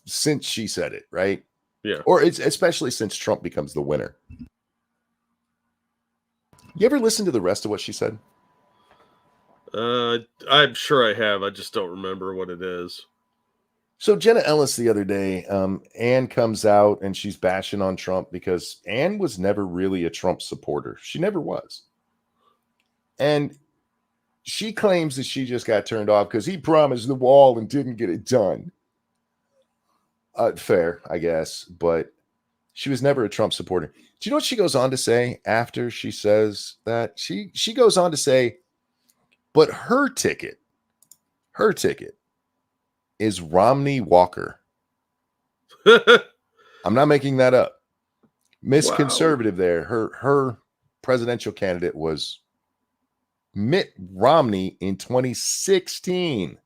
[SPEAKER 1] since she said it, right?
[SPEAKER 2] Yeah.
[SPEAKER 1] Or it's especially since Trump becomes the winner. You ever listen to the rest of what she said?
[SPEAKER 2] I'm sure I have. I just don't remember what it is.
[SPEAKER 1] So Jenna Ellis the other day, Ann comes out and she's bashing on Trump because Ann was never really a Trump supporter. She never was. And she claims that she just got turned off because he promised the wall and didn't get it done. Fair, I guess, but she was never a Trump supporter. Do you know what she goes on to say after she says that? She goes on to say, but her ticket is Romney Walker. I'm not making that up. Miss
[SPEAKER 2] Wow.
[SPEAKER 1] Conservative there. Her presidential candidate was Mitt Romney in 2016.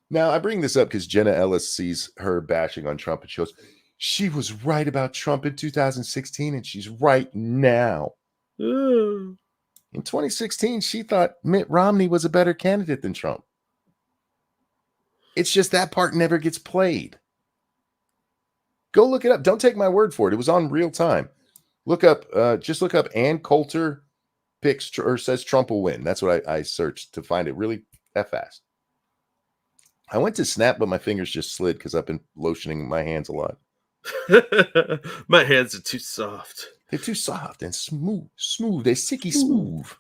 [SPEAKER 1] Now, I bring this up because Jenna Ellis sees her bashing on Trump and she goes, she was right about Trump in 2016 and she's right now. In 2016, she thought Mitt Romney was a better candidate than Trump. It's just that part never gets played. Go look it up. Don't take my word for it. It was on real time. Just look up Ann Coulter picks or says Trump will win. That's what I searched to find it really that fast. I went to snap, but my fingers just slid because I've been lotioning my hands a lot.
[SPEAKER 2] My hands are too soft.
[SPEAKER 1] They're too soft and smooth. They're sicky smooth.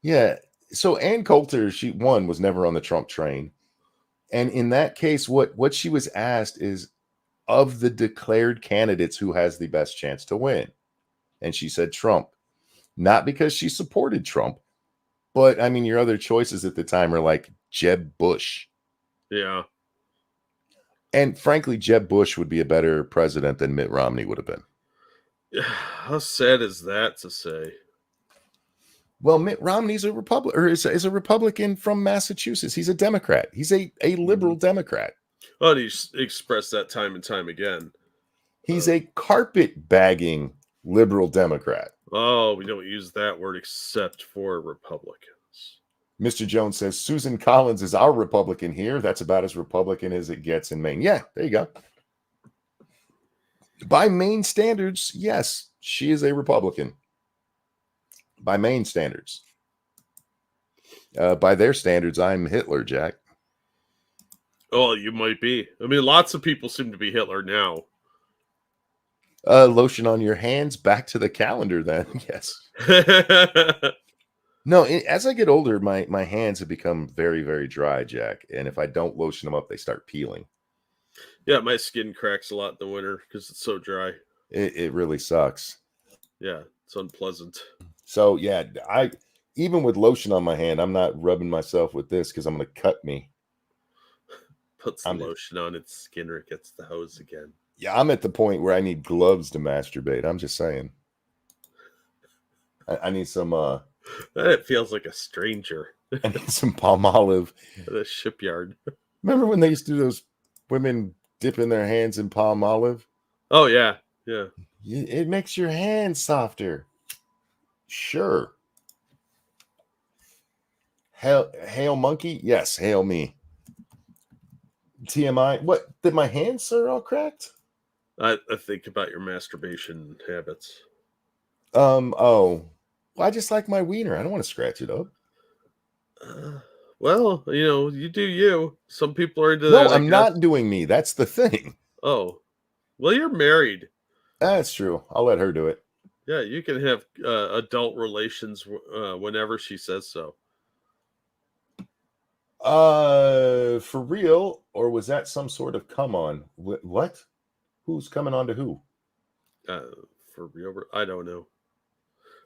[SPEAKER 1] Yeah. So Ann Coulter, she was never on the Trump train. And in that case, what she was asked is, of the declared candidates, who has the best chance to win? And she said Trump. Not because she supported Trump, but I mean, your other choices at the time are like Jeb Bush.
[SPEAKER 2] Yeah.
[SPEAKER 1] And frankly, Jeb Bush would be a better president than Mitt Romney would have been.
[SPEAKER 2] How sad is that to say?
[SPEAKER 1] Well, Mitt Romney's a Republican, or is a Republican from Massachusetts. He's a Democrat. He's a liberal Democrat.
[SPEAKER 2] Well, he's expressed that time and time again.
[SPEAKER 1] He's a carpet-bagging liberal Democrat.
[SPEAKER 2] Oh, we don't use that word except for Republicans.
[SPEAKER 1] Mr. Jones says Susan Collins is our Republican here. That's about as Republican as it gets in Maine. Yeah, there you go. By Maine standards, yes, she is a Republican. By Maine standards. By their standards, I'm Hitler, Jack.
[SPEAKER 2] Oh, you might be. I mean, lots of people seem to be Hitler now.
[SPEAKER 1] Lotion on your hands, back to the calendar then. Yes. No, as I get older, my hands have become very, very dry, Jack. And if I don't lotion them up, they start peeling.
[SPEAKER 2] Yeah, my skin cracks a lot in the winter because it's so dry.
[SPEAKER 1] It really sucks.
[SPEAKER 2] Yeah, it's unpleasant.
[SPEAKER 1] So, yeah, even with lotion on my hand, I'm not rubbing myself with this because I'm going to cut me.
[SPEAKER 2] Put some lotion on its skin or it gets the hose again.
[SPEAKER 1] Yeah, I'm at the point where I need gloves to masturbate. I'm just saying. I need some...
[SPEAKER 2] It feels like a stranger.
[SPEAKER 1] I need some Palmolive.
[SPEAKER 2] At a shipyard.
[SPEAKER 1] Remember when they used to do those women dipping their hands in Palmolive?
[SPEAKER 2] Oh, yeah. Yeah.
[SPEAKER 1] It makes your hands softer. Sure. Hail monkey? Yes, hail me. TMI? What? Did my hands are all cracked?
[SPEAKER 2] I think about your masturbation habits.
[SPEAKER 1] Oh. Well, I just like my wiener. I don't want to scratch it up.
[SPEAKER 2] Well, you do you. Some people are into
[SPEAKER 1] that.
[SPEAKER 2] No,
[SPEAKER 1] I'm not doing me. That's the thing.
[SPEAKER 2] Oh. Well, you're married.
[SPEAKER 1] That's true. I'll let her do it.
[SPEAKER 2] Yeah, you can have adult relations whenever she says so.
[SPEAKER 1] For real? Or was that some sort of come on? What? Who's coming on to who?
[SPEAKER 2] For real? I don't know.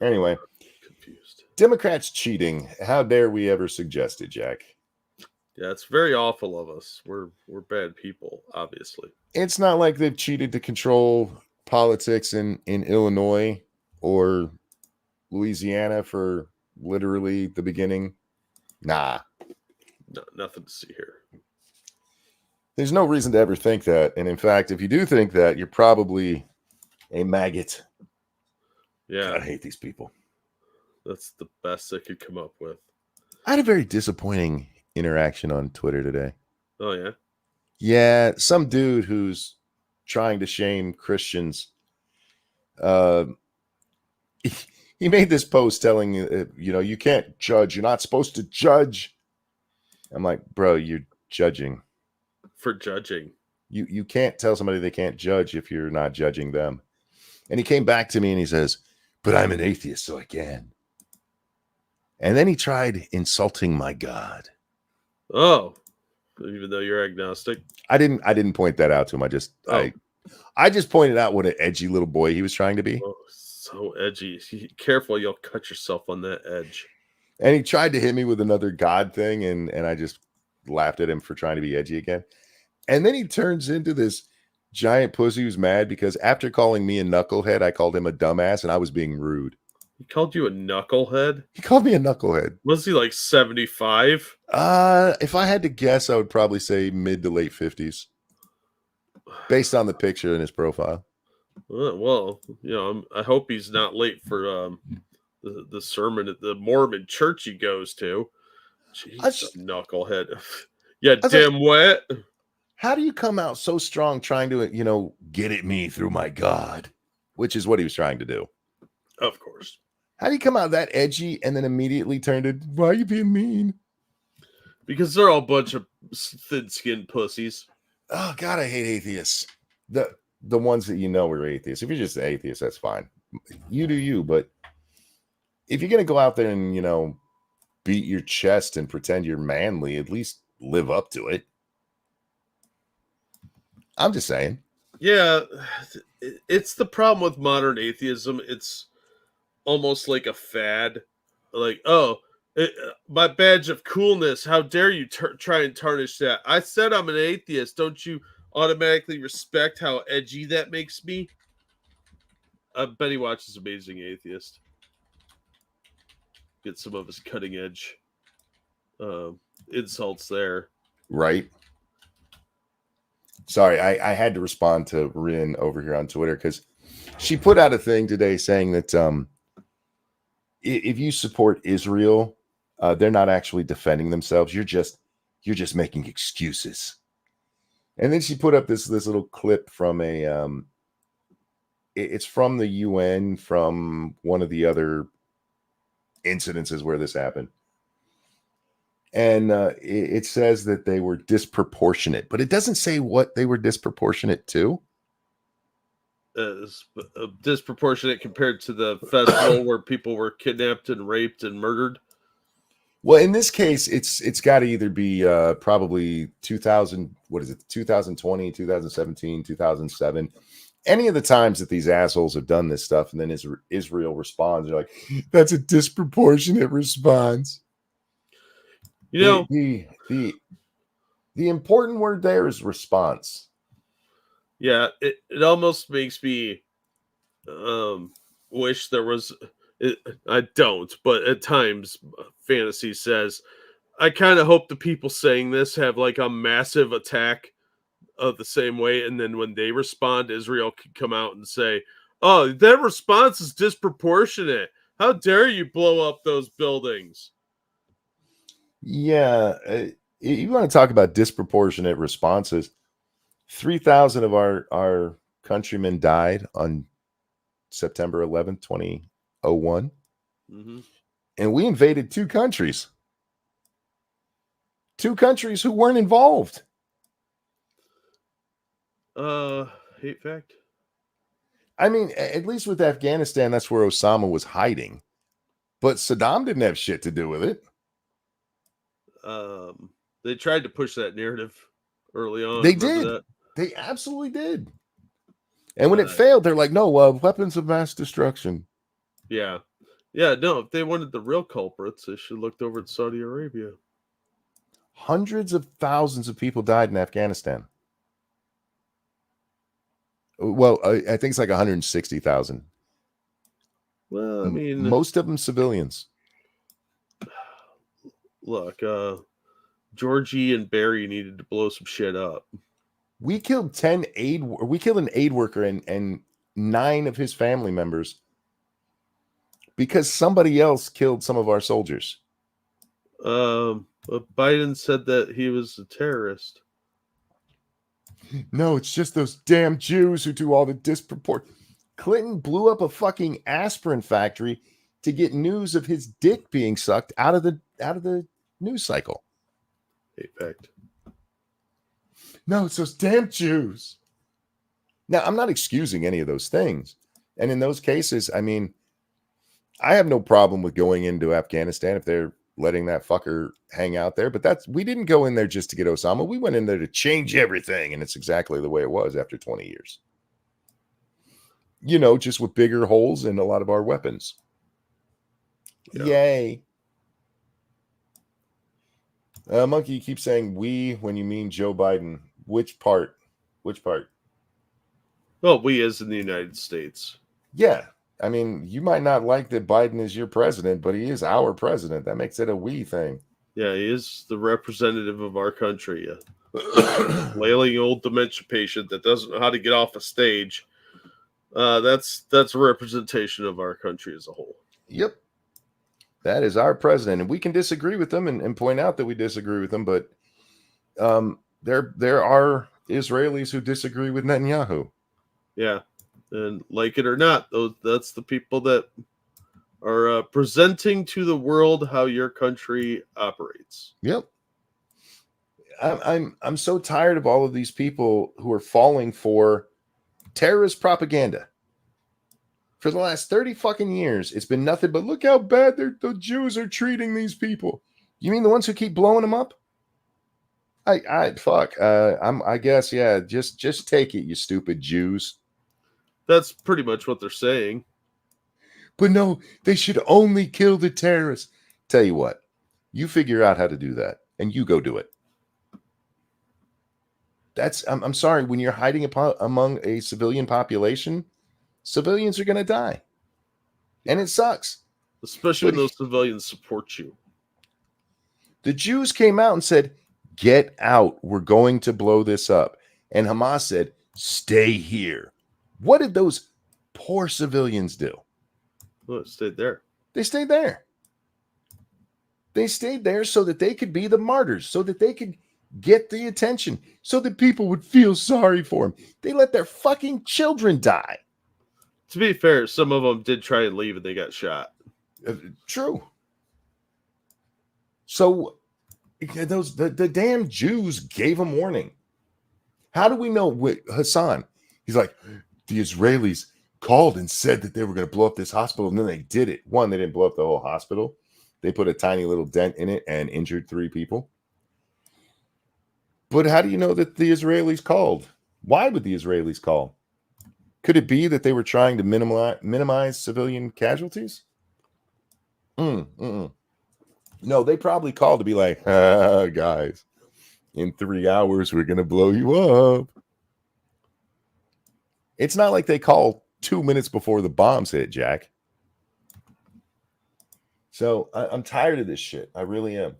[SPEAKER 1] Anyway.
[SPEAKER 2] Confused.
[SPEAKER 1] Democrats cheating. How dare we ever suggest it, Jack?
[SPEAKER 2] Yeah, it's very awful of us. We're bad people, obviously.
[SPEAKER 1] It's not like they've cheated to control politics in Illinois or Louisiana for literally the beginning. Nah.
[SPEAKER 2] No, nothing to see here.
[SPEAKER 1] There's no reason to ever think that. And in fact, if you do think that, you're probably a maggot.
[SPEAKER 2] Yeah.
[SPEAKER 1] God, I hate these people.
[SPEAKER 2] That's the best I could come up with.
[SPEAKER 1] I had a very disappointing interaction on Twitter today.
[SPEAKER 2] Oh, yeah?
[SPEAKER 1] Yeah, some dude who's trying to shame Christians. He made this post telling you can't judge. You're not supposed to judge. I'm like, bro, you're judging.
[SPEAKER 2] For judging.
[SPEAKER 1] You can't tell somebody they can't judge if you're not judging them. And he came back to me and he says, but I'm an atheist, so I can. And then he tried insulting my God.
[SPEAKER 2] Oh, even though you're agnostic.
[SPEAKER 1] I didn't point that out to him. I just pointed out what an edgy little boy he was trying to be.
[SPEAKER 2] Oh, so edgy. Careful, you'll cut yourself on that edge.
[SPEAKER 1] And he tried to hit me with another God thing, and I just laughed at him for trying to be edgy again. And then he turns into this giant pussy who's mad because after calling me a knucklehead, I called him a dumbass, and I was being rude.
[SPEAKER 2] He called you a knucklehead?
[SPEAKER 1] He called me a knucklehead.
[SPEAKER 2] Was he like 75?
[SPEAKER 1] If I had to guess, I would probably say mid to late 50s. Based on the picture in his profile.
[SPEAKER 2] Well, I hope he's not late for the sermon at the Mormon church he goes to. Jeez, knucklehead. Yeah, dimwit.
[SPEAKER 1] Like, how do you come out so strong trying to, get at me through my God? Which is what he was trying to do.
[SPEAKER 2] Of course.
[SPEAKER 1] How do you come out that edgy and then immediately turn to, why are you being mean?
[SPEAKER 2] Because they're all a bunch of thin-skinned pussies.
[SPEAKER 1] Oh, God, I hate atheists. The ones that are atheists. If you're just an atheist, that's fine. You do you, but if you're going to go out there and, beat your chest and pretend you're manly, at least live up to it. I'm just saying.
[SPEAKER 2] Yeah, it's the problem with modern atheism. It's almost like a fad. Like, my badge of coolness. How dare you try and tarnish that? I said I'm an atheist. Don't you automatically respect how edgy that makes me? I bet he watches Amazing Atheist. Get some of his cutting edge insults there. Right.
[SPEAKER 1] Sorry, I had to respond to Rin over here on Twitter because she put out a thing today saying that if you support Israel, They're not actually defending themselves. You're just making excuses. And then she put up this little clip from it's from the UN, from one of the other incidences where this happened. And it says that they were disproportionate, but it doesn't say what they were disproportionate to.
[SPEAKER 2] Disproportionate compared to the festival where people were kidnapped and raped and murdered.
[SPEAKER 1] Well, in this case, it's got to either be probably 2000, what is it, 2020, 2017, 2007. Any of the times that these assholes have done this stuff, and then Israel responds, they're like, that's a disproportionate response.
[SPEAKER 2] You know,
[SPEAKER 1] the important word there is response.
[SPEAKER 2] Yeah, it almost makes me wish there was. I don't, but at times fantasy says I kind of hope the people saying this have like a massive attack of the same way, and then when they respond, Israel could come out and say, "Oh, that response is disproportionate. How dare you blow up those buildings?"
[SPEAKER 1] Yeah, you want to talk about disproportionate responses? 3,000 of our countrymen died on September 11th, 2001.
[SPEAKER 2] Mm-hmm.
[SPEAKER 1] And we invaded two countries who weren't involved.
[SPEAKER 2] Hate fact.
[SPEAKER 1] I mean, at least with Afghanistan, that's where Osama was hiding. But Saddam didn't have shit to do with it.
[SPEAKER 2] They tried to push that narrative early on.
[SPEAKER 1] They
[SPEAKER 2] Remember
[SPEAKER 1] did.
[SPEAKER 2] that?
[SPEAKER 1] They absolutely did. And when it failed, they're like, no, weapons of mass destruction.
[SPEAKER 2] Yeah. Yeah, no, if they wanted the real culprits, they should have looked over at Saudi Arabia.
[SPEAKER 1] Hundreds of thousands of people died in Afghanistan. Well, I think it's like 160,000.
[SPEAKER 2] Well, I mean,
[SPEAKER 1] most of them civilians.
[SPEAKER 2] Look, Georgie and Barry needed to blow some shit up.
[SPEAKER 1] We killed an aid worker and 9 of his family members because somebody else killed some of our soldiers.
[SPEAKER 2] But Biden said that he was a terrorist.
[SPEAKER 1] No, it's just those damn Jews who do all the disproportionate. Clinton blew up a fucking aspirin factory to get news of his dick being sucked out of the news cycle.
[SPEAKER 2] Hate fact.
[SPEAKER 1] No, it's those damn Jews. Now, I'm not excusing any of those things. And in those cases, I mean, I have no problem with going into Afghanistan if they're letting that fucker hang out there. But we didn't go in there just to get Osama. We went in there to change everything. And it's exactly the way it was after 20 years. You know, just with bigger holes in a lot of our weapons. Yeah. Yay. Monkey, you keep saying we when you mean Joe Biden. Which part?
[SPEAKER 2] Well, we as in the United States.
[SPEAKER 1] Yeah. I mean, you might not like that Biden is your president, but he is our president. That makes it a we thing.
[SPEAKER 2] Yeah, he is the representative of our country. A flailing old dementia patient that doesn't know how to get off a stage. That's a representation of our country as a whole.
[SPEAKER 1] Yep. That is our president. And we can disagree with them and point out that we disagree with them, but there are Israelis who disagree with Netanyahu.
[SPEAKER 2] Yeah. And like it or not, that's the people that are presenting to the world how your country operates.
[SPEAKER 1] Yep. I'm so tired of all of these people who are falling for terrorist propaganda. For the last 30 fucking years, it's been nothing but look how bad the Jews are treating these people. You mean the ones who keep blowing them up? I guess, yeah, just take it, you stupid Jews.
[SPEAKER 2] That's pretty much what they're saying.
[SPEAKER 1] But no, they should only kill the terrorists. Tell you what, you figure out how to do that, and you go do it. I'm sorry, when you're hiding among a civilian population, civilians are going to die. And it sucks.
[SPEAKER 2] Especially when those civilians support you.
[SPEAKER 1] The Jews came out and said, get out. We're going to blow this up. And Hamas said, stay here. What did those poor civilians do?
[SPEAKER 2] Well, it stayed there.
[SPEAKER 1] They stayed there. They stayed there so that they could be the martyrs, so that they could get the attention, so that people would feel sorry for them. They let their fucking children die.
[SPEAKER 2] To be fair, some of them did try and leave and they got shot.
[SPEAKER 1] True. So the damn Jews gave them warning. How do we know what Hassan? He's like, the Israelis called and said that they were going to blow up this hospital, and then they did it. One, they didn't blow up the whole hospital. They put a tiny little dent in it and injured 3 people. But how do you know that the Israelis called? Why would the Israelis call? Could it be that they were trying to minimize civilian casualties? No, they probably called to be like, guys, in 3 hours, we're going to blow you up. It's not like they call 2 minutes before the bombs hit, Jack. So I'm tired of this shit. I really am.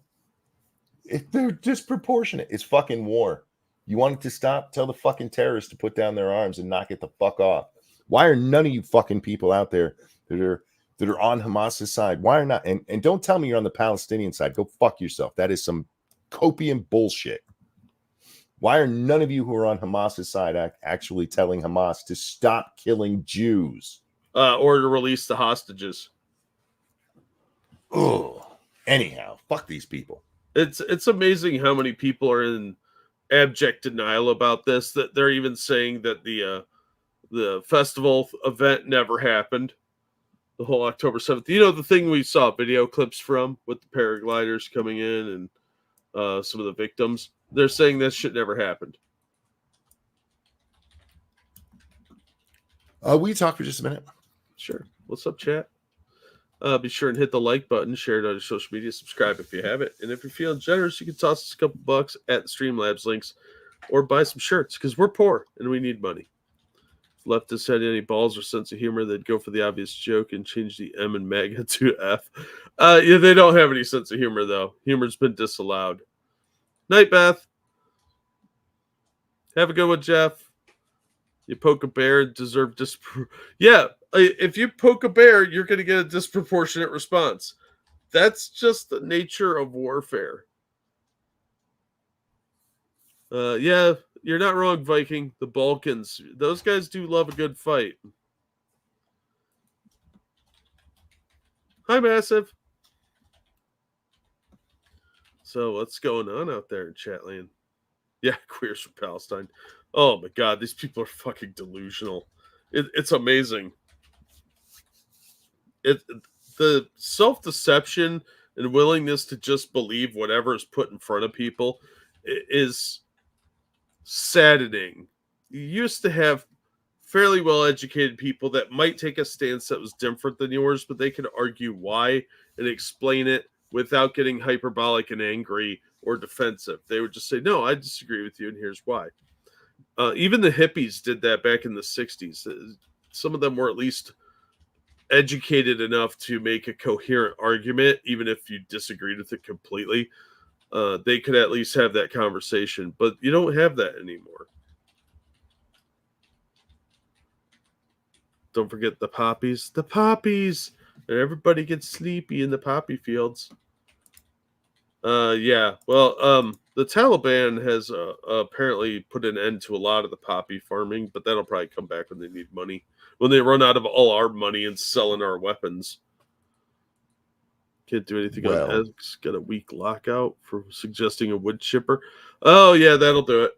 [SPEAKER 1] They're disproportionate. It's fucking war. You want it to stop? Tell the fucking terrorists to put down their arms and knock it the fuck off. Why are none of you fucking people out there that are on Hamas's side? Why are not? And don't tell me you're on the Palestinian side. Go fuck yourself. That is some copium bullshit. Why are none of you who are on Hamas's side actually telling Hamas to stop killing Jews?
[SPEAKER 2] Or to release the hostages.
[SPEAKER 1] Oh, anyhow, fuck these people.
[SPEAKER 2] It's amazing how many people are in abject denial about this, that they're even saying that the festival event never happened. The whole October 7th. You know, the thing we saw video clips from with the paragliders coming in and some of the victims. They're saying that shit never happened.
[SPEAKER 1] We talk for just a minute.
[SPEAKER 2] Sure. What's up, chat? Be sure and hit the like button, share it on your social media, subscribe if you have it. And if you're feeling generous, you can toss us a couple bucks at the Streamlabs links or buy some shirts because we're poor and we need money. If leftists had any balls or sense of humor, they'd go for the obvious joke and change the M in MAGA to F. Yeah, they don't have any sense of humor, though. Humor's been disallowed. Night, Beth. Have a good one, Jeff. You poke a bear and deserve Yeah, if you poke a bear, you're going to get a disproportionate response. That's just the nature of warfare. Yeah, you're not wrong, Viking. The Balkans, those guys do love a good fight. Hi, Massive. So what's going on out there in Chatland? Yeah, queers from Palestine. Oh my God, these people are fucking delusional. It's amazing. The self-deception and willingness to just believe whatever is put in front of people is saddening. You used to have fairly well-educated people that might take a stance that was different than yours, but they could argue why and explain it without getting hyperbolic and angry or defensive. They would just say, no, I disagree with you, and here's why. Even the hippies did that back in the 60s. Some of them were at least educated enough to make a coherent argument, even if you disagreed with it completely. They could at least have that conversation, but you don't have that anymore. Don't forget the poppies. The poppies! And everybody gets sleepy in the poppy fields. Yeah, well, the Taliban has apparently put an end to a lot of the poppy farming, but that'll probably come back when they need money. When they run out of all our money and selling our weapons. Can't do anything on X. Got a weak lockout for suggesting a wood chipper. Oh, yeah, that'll do it.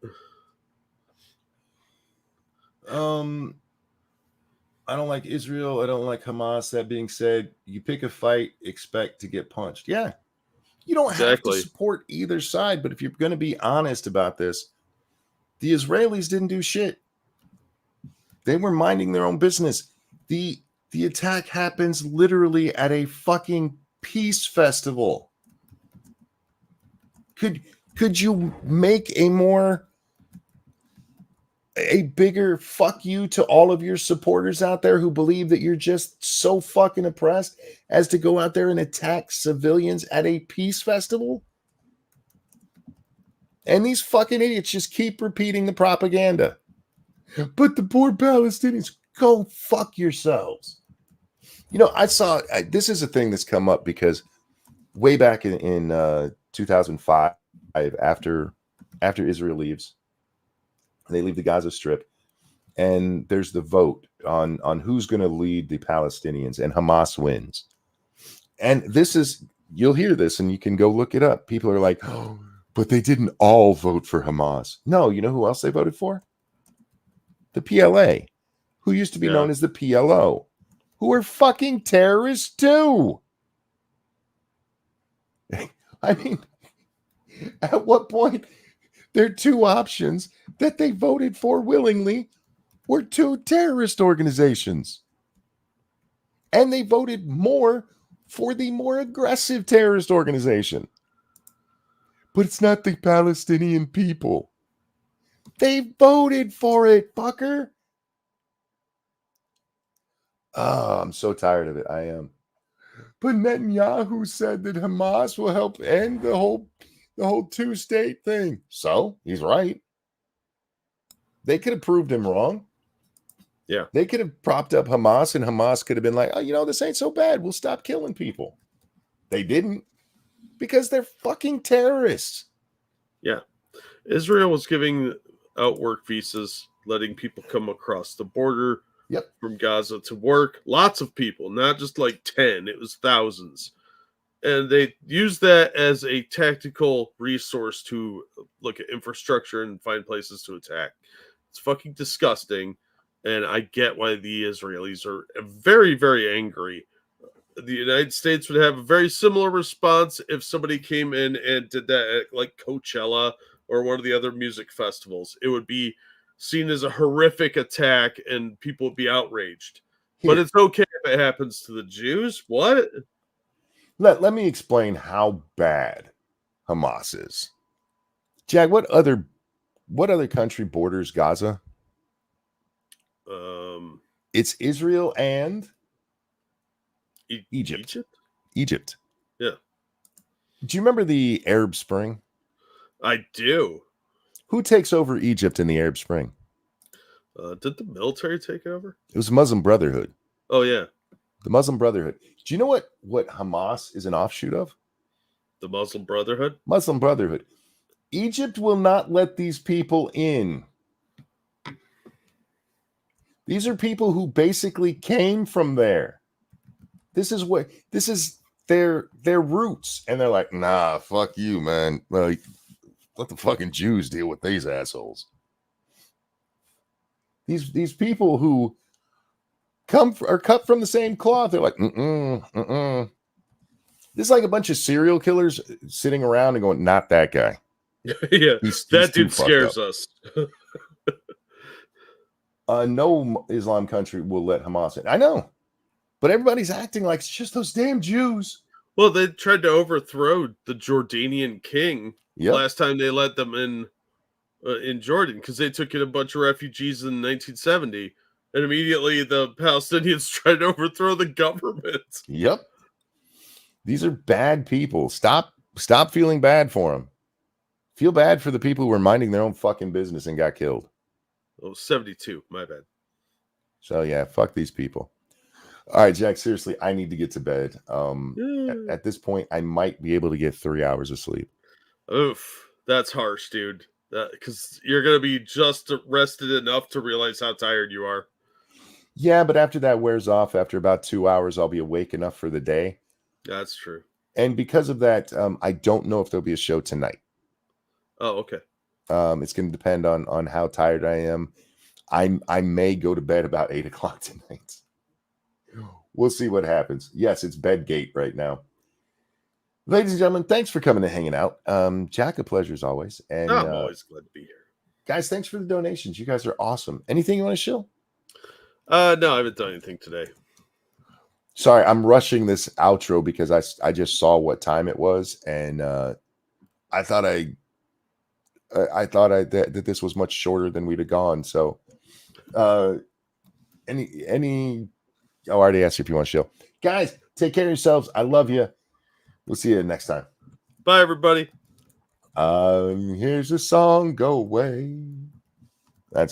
[SPEAKER 1] I don't like Israel. I don't like Hamas. That being said, you pick a fight, expect to get punched. Yeah. You don't have to support either side, but if you're going to be honest about this, the Israelis didn't do shit. They were minding their own business. The attack happens literally at a fucking peace festival. Could you make a bigger fuck you to all of your supporters out there who believe that you're just so fucking oppressed as to go out there and attack civilians at a peace festival? And these fucking idiots just keep repeating the propaganda. But the poor Palestinians, go fuck yourselves. You know, this is a thing that's come up because way back in 2005, after Israel leaves, they leave the Gaza Strip, and there's the vote on who's going to lead the Palestinians, and Hamas wins. And this is, you'll hear this, and you can go look it up. People are like, oh, but they didn't all vote for Hamas. No, you know who else they voted for? The PLA, who used to be known as the PLO, who are fucking terrorists too. I mean, at what point their two options that they voted for willingly were two terrorist organizations? And they voted more for the more aggressive terrorist organization. But it's not the Palestinian people. They voted for it, fucker. Oh, I'm so tired of it. I am. But Netanyahu said that Hamas will help end the whole two-state thing. So he's right. They could have proved him wrong.
[SPEAKER 2] Yeah.
[SPEAKER 1] They could have propped up Hamas, and Hamas could have been like, oh, this ain't so bad. We'll stop killing people. They didn't, because they're fucking terrorists.
[SPEAKER 2] Yeah. Israel was giving out work visas, letting people come across the border from Gaza to work. Lots of people, not just like 10. It was thousands. And they used that as a tactical resource to look at infrastructure and find places to attack. It's fucking disgusting. And I get why the Israelis are very, very angry. The United States would have a very similar response if somebody came in and did that at like Coachella or one of the other music festivals. It would be seen as a horrific attack and people would be outraged. But it's okay if it happens to the Jews. What?
[SPEAKER 1] Let me explain how bad Hamas is. Jack, what other country borders Gaza? It's Israel and Egypt. Egypt.
[SPEAKER 2] Yeah.
[SPEAKER 1] Do you remember the Arab Spring?
[SPEAKER 2] I do.
[SPEAKER 1] Who takes over Egypt in the Arab Spring?
[SPEAKER 2] Did the military take over?
[SPEAKER 1] It was Muslim Brotherhood.
[SPEAKER 2] Oh, yeah.
[SPEAKER 1] The Muslim Brotherhood. Do you know what Hamas is an offshoot of?
[SPEAKER 2] The Muslim Brotherhood?
[SPEAKER 1] Muslim Brotherhood. Egypt will not let these people in. These are people who basically came from there. This is their roots. And they're like, nah, fuck you, man. Like, let the fucking Jews deal with these assholes. These people who are cut from the same cloth. They're like, This is like a bunch of serial killers sitting around and going, not that guy.
[SPEAKER 2] Yeah, he's that dude scares us.
[SPEAKER 1] No Islam country will let Hamas in. I know. But everybody's acting like it's just those damn Jews.
[SPEAKER 2] Well, they tried to overthrow the Jordanian king last time they let them in Jordan because they took in a bunch of refugees in 1970. And immediately the Palestinians tried to overthrow the government.
[SPEAKER 1] Yep. These are bad people. Stop feeling bad for them. Feel bad for the people who were minding their own fucking business and got killed.
[SPEAKER 2] Oh, 72. My bad.
[SPEAKER 1] So, yeah, fuck these people. All right, Jack, seriously, I need to get to bed. At this point, I might be able to get 3 hours of sleep.
[SPEAKER 2] Oof. That's harsh, dude. Because you're going to be just rested enough to realize how tired you are.
[SPEAKER 1] Yeah, but after that wears off, after about 2 hours, I'll be awake enough for the day.
[SPEAKER 2] That's true.
[SPEAKER 1] And because of that, I don't know if there'll be a show tonight.
[SPEAKER 2] Oh, okay.
[SPEAKER 1] It's going to depend on how tired I am. I may go to bed about 8 o'clock tonight. We'll see what happens. Yes, it's Bedgate right now. Ladies and gentlemen, thanks for coming and hanging out. Jack, a pleasure as always. And
[SPEAKER 2] I'm always glad to be here.
[SPEAKER 1] Guys, thanks for the donations. You guys are awesome. Anything you want to show?
[SPEAKER 2] No, I haven't done anything today.
[SPEAKER 1] Sorry, I'm rushing this outro because I just saw what time it was, and I thought that this was much shorter than we'd have gone. So, any. I already asked you if you want to show. Guys, take care of yourselves. I love you. We'll see you next time.
[SPEAKER 2] Bye, everybody.
[SPEAKER 1] Here's a song. Go away. That's it.